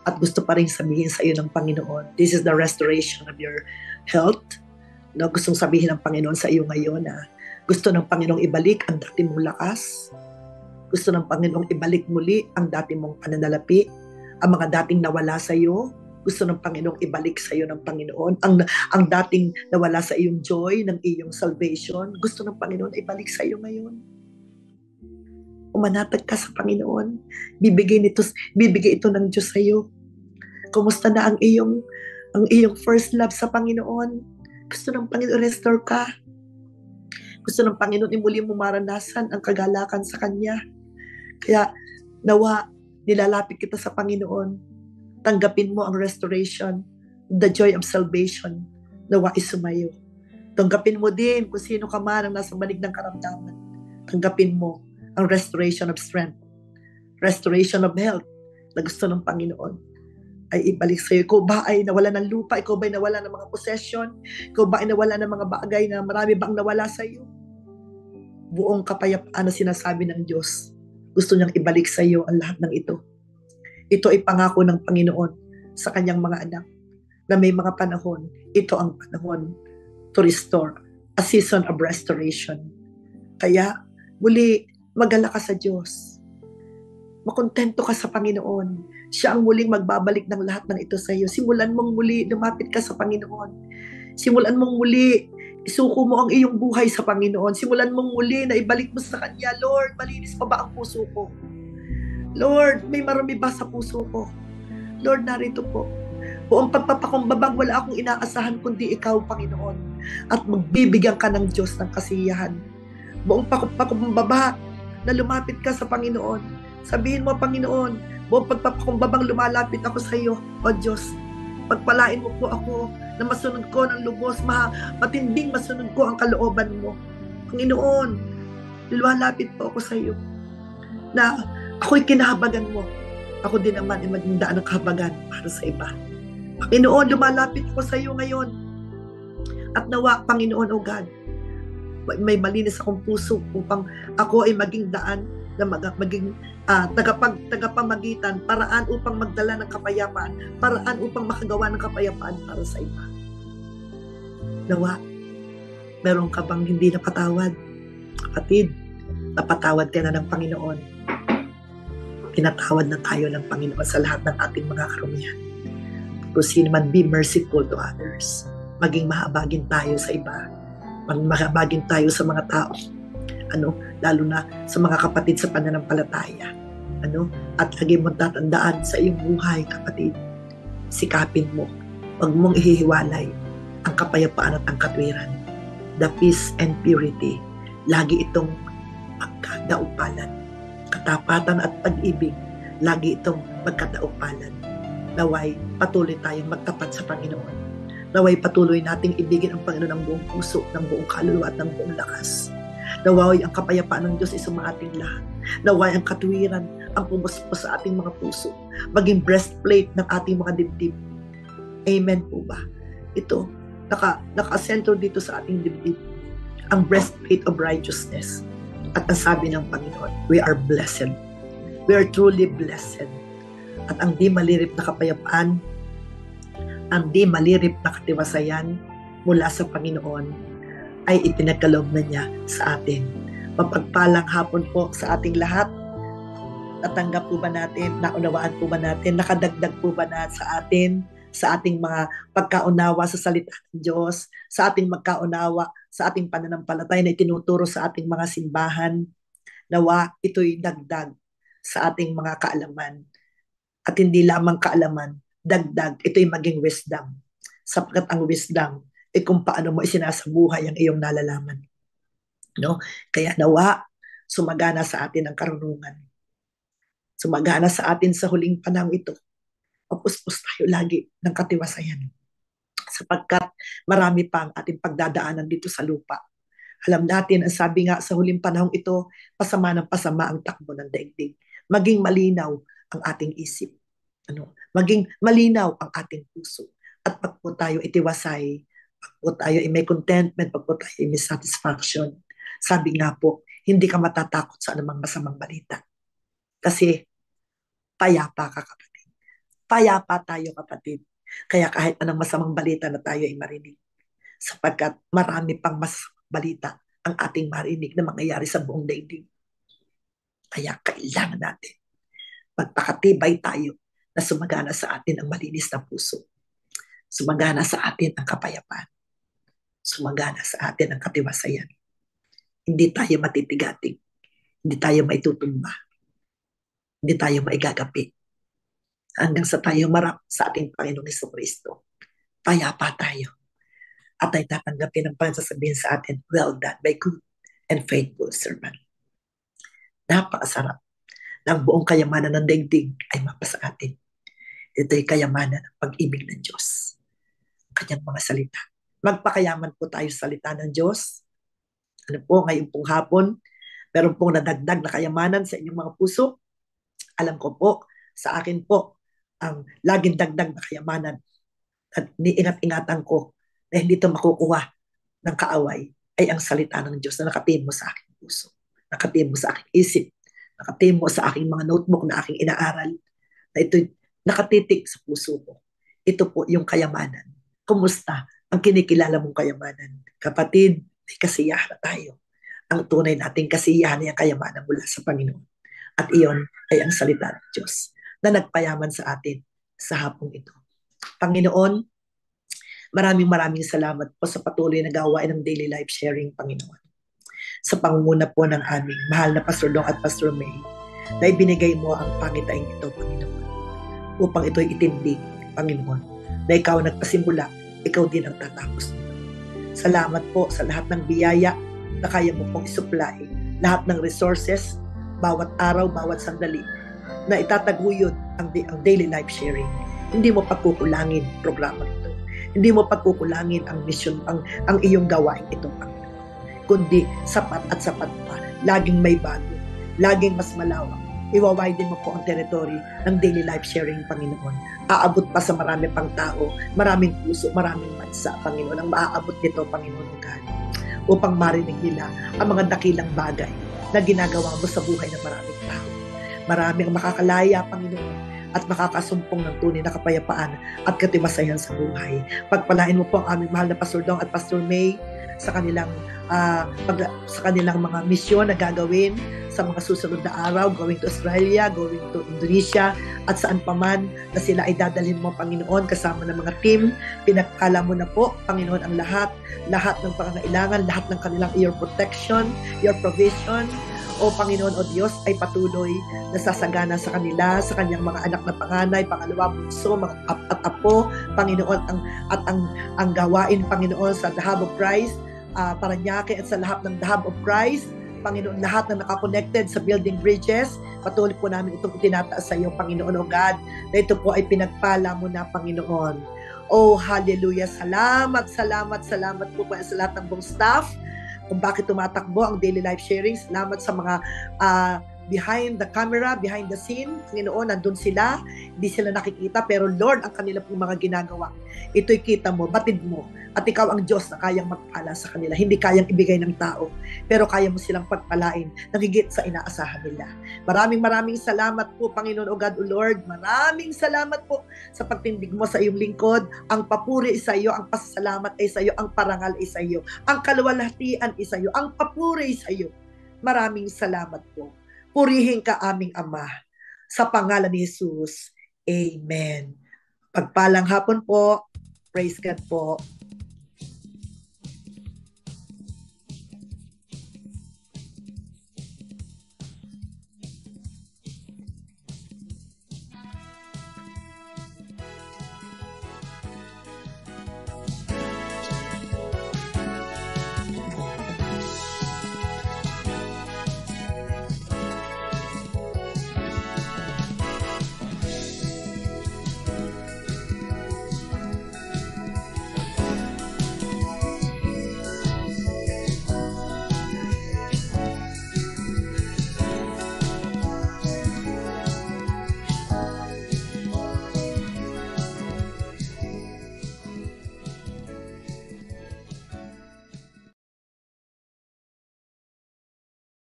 At gusto pa rin sabihin sa iyo ng Panginoon, this is the restoration of your health. No, gustong sabihin ng Panginoon sa iyo ngayon na gusto ng Panginoong ibalik ang dati mong lakas. Gusto ng Panginoong ibalik muli ang dati mong pananalapi, ang mga dating nawala sa iyo. Gusto ng Panginoong ibalik sa iyo ng Panginoon ang dating nawala sa iyong joy ng iyong salvation. Gusto ng Panginoon ibalik sa iyo ngayon. Umanatag ka sa Panginoon. Bibigay ito ng Diyos sa iyo. Kumusta na ang iyong first love sa Panginoon? Gusto ng Panginoon restore ka. Gusto ng Panginoon muli mo maranasan ang kagalakan sa Kanya. Kaya nawa, nilalapit kita sa Panginoon. Tanggapin mo ang restoration, the joy of salvation. Nawa isumayo. Tanggapin mo din kung sino ka man ang nasa banig ng karamdaman. Tanggapin mo ang restoration of strength, restoration of health na gusto ng Panginoon ay ibalik sa iyo. Ikaw ba ay nawala ng lupa? Ikaw ba ay nawala ng mga possession? Ikaw ba ay nawala ng mga bagay na marami bang nawala sa iyo? Buong kapayapaan na sinasabi ng Diyos, gusto niyang ibalik sa iyo ang lahat ng ito. Ito ay pangako ng Panginoon sa kanyang mga anak na may mga panahon, ito ang panahon to restore, a season of restoration. Kaya muli, magala ka sa Diyos. Makontento ka sa Panginoon. Siya ang muling magbabalik ng lahat ng ito sa iyo. Simulan mong muli, lumapit ka sa Panginoon. Simulan mong muli, isuko mo ang iyong buhay sa Panginoon. Simulan mong muli na ibalik mo sa Kanya, Lord, malinis pa ba ang puso ko? Lord, may marami ba sa puso ko? Lord, narito po. Buong pagpapakumbabang wala akong inaasahan kundi ikaw, Panginoon. At magbibigyan ka ng Diyos ng kasiyahan. Buong pagpapakumbaba na lumapit ka sa Panginoon. Sabihin mo, Panginoon, buong pagpapakumbabang lumalapit ako sa iyo, O Diyos. Pagpalain mo po ako na masunod ko ng lubos, matinding masunod ko ang kalooban mo. Panginoon, lumalapit po ako sa iyo na ako'y kinahabagan mo. Ako din naman ay maging daan ng kahabagan para sa iba. Panginoon, lumalapit ako sa iyo ngayon. At nawa, Panginoon, O God, may malinis akong puso upang ako ay maging daan na maging tagapamagitan, paraan upang magdala ng kapayapaan, paraan upang makagawa ng kapayapaan para sa iba. Nawa, meron ka bang hindi napatawad? Kapatid, napatawad ka na ng Panginoon. Pinatawad na tayo ng Panginoon sa lahat ng ating mga karumihan. Kung sino man, be merciful to others. Maging mahabagin tayo sa iba. Maging mahabagin tayo sa mga tao. Lalo na sa mga kapatid sa pananampalataya. At lagi mong tatandaan sa iyong buhay, kapatid. Sikapin mo. Huwag mong ihihiwalay ang kapayapaan at ang katwiran. The peace and purity. Lagi itong magkadaupalan. Katapatan at pag-ibig. Lagi itong magkadaupalan. Naway patuloy tayong magtapat sa Panginoon. Naway patuloy nating ibigin ang Panginoon ng buong puso, ng buong kaluluwa at ng buong lakas. Naway ang kapayapaan ng Diyos ay sumaating lahat. Naway ang katwiran ang pumuspos sa ating mga puso. Maging breastplate ng ating mga dibdib. Amen po ba? Ito, nakasentro dito sa ating dibdib. Ang breastplate of righteousness. At ang sabi ng Panginoon, we are blessed. We are truly blessed. At ang di malirip na kapayapaan, ang di malirip na katiwasayan mula sa Panginoon ay ipinagkaloob na niya sa atin. Mapagpalang hapon po sa ating lahat. Natanggap po ba natin? Naunawaan po ba natin? Nakadagdag po ba na sa atin? Sa ating mga pagkaunawa sa salita ng Diyos? Sa ating magkaunawa sa ating pananampalataya na itinuturo sa ating mga simbahan? Nawa ito'y dagdag sa ating mga kaalaman. At hindi lamang kaalaman, dagdag, ito'y maging wisdom. Sapagkat ang wisdom ay kung paano mo isinasabuhay ang iyong nalalaman. Kaya nawa, sumagana sa atin ang karunungan. Sumagana sa atin sa huling panahon ito. Papuspos tayo lagi ng katiwasayan. Sapagkat marami pa ang ating pagdadaanan dito sa lupa. Alam natin, ang sabi nga sa huling panahon ito, pasama ng pasama ang takbo ng daigdig. Maging malinaw ang ating isip. Maging malinaw ang ating puso. At pag po tayo itiwasay, pag po tayo may contentment, pag po tayo may satisfaction, sabi nga po, hindi ka matatakot sa anumang masamang balita. Kasi payapa ka, kapatid. Payapa tayo, kapatid. Kaya kahit anong masamang balita na tayo ay marinig. Sapagkat marami pang masamang balita ang ating marinig na mangyayari sa buong daigdig. Kaya kailangan natin magpakatibay tayo na sumagana sa atin ang malinis na puso. Sumagana sa atin ang kapayapaan. Sumagana sa atin ang katiwasayan. Hindi tayo matitigating. Hindi tayo maitutumba. Hindi tayo maigagapi. Hanggang sa tayo marap sa ating Panginoong Jesucristo. Payapa tayo. At ay tatanggapin ang pansasabihin sa atin, well done, my good and faithful servant. Napakasarap ng buong kayamanan ng daigdig ay mapasa atin. Ito'y kayamanan ng pag-ibig ng Diyos. Kanyang mga salita. Magpakayaman po tayo sa salita ng Diyos. Ano po, ngayon pong hapon, meron pong nadagdag na kayamanan sa inyong mga puso. Alam ko po, sa akin po, ang laging dagdag na kayamanan at niingat-ingatan ko na hindi ito makukuha ng kaaway ay ang salita ng Diyos na nakatimo sa aking puso, nakatimo sa aking isip, nakatimo sa aking mga notebook na aking inaaral, na ito'y nakatitik sa puso ko. Ito po yung kayamanan. Kumusta ang kinikilala mong kayamanan? Kapatid, may kasiyahan na tayo. Ang tunay nating kasiyahan ay ang kayamanan mula sa Panginoon. At iyon ay ang salita ng Diyos na nagpayaman sa atin sa hapong ito. Panginoon, maraming salamat po sa patuloy na gawain ng daily life sharing, Panginoon. Sa pangunguna po ng aming mahal na Pastor Dong at Pastor May, na ibinigay mo ang pangitain ito, Panginoon, upang ito'y itindig, Panginoon, na ikaw nagpasimula, ikaw din ang tatapos nito. Salamat po sa lahat ng biyaya na kaya mo pong isupply, lahat ng resources, bawat araw, bawat sandali, na itataguyod ang daily life sharing. Hindi mo pagkukulangin programa ito. Hindi mo pagkukulangin ang mission, ang iyong gawain ito, Panginoon. Kundi sapat at sapat pa. Laging may bago. Laging mas malawak. Iwawiden mo po ang territory ng daily life sharing, Panginoon. Aabot pa sa marami pang tao, maraming puso, maraming bansa, Panginoon, ang maaabot nito, Panginoon God, upang marinig nila ang mga dakilang bagay na ginagawa mo sa buhay ng maraming tao. Marami ang makakalaya, Panginoon, at makakasumpong ng tunay na kapayapaan at katiwasayan sa buhay. Pagpalain mo po ang aming mahal na Pastor Dong at Pastor May sa kanilang mga misyon na gagawin sa mga susunod na araw, going to Australia, going to Indonesia, at saan pa man na sila ay dadalhin mo, Panginoon, kasama ng mga team. Pinagkala mo na po, Panginoon, ang lahat ng pangangailangan, lahat ng kanilang your protection, your provision. O Panginoon o Diyos ay patuloy na sasagana sa kanila, sa kanyang mga anak na panganay, pangalawa, bunso, mga at apo, Panginoon, ang gawain, Panginoon, sa The Hub of Christ, Parañaque at sa lahat ng The Hub of Christ, Panginoon, lahat na nakakonected sa building bridges, patuloy po namin itong itinataas sa iyo, Panginoon o God, na ito po ay pinagpala mo na, Panginoon. Oh, hallelujah. Salamat po sa lahat ng buong staff, kung bakit tumatakbo ang daily life sharing. Salamat sa mga behind the camera, behind the scene. Panginoon, nandun sila, hindi sila nakikita, pero Lord, ang kanila pong mga ginagawa, ito'y kita mo, batid mo, at ikaw ang Diyos na kayang magpala sa kanila. Hindi kayang ibigay ng tao, pero kaya mo silang pagpalain ng higit sa inaasahan nila. Maraming salamat po, Panginoon o God o Lord. Maraming salamat po sa pagtindig mo sa iyong lingkod. Ang papuri ay sa iyo, ang pasasalamat ay sa iyo, ang parangal ay sa iyo, ang kaluwalhatian ay sa iyo, ang papuri ay sa iyo. Maraming salamat po. Purihin ka, aming Ama, sa pangalan ni Jesus. Amen. Pagpalang hapon po. Praise God po.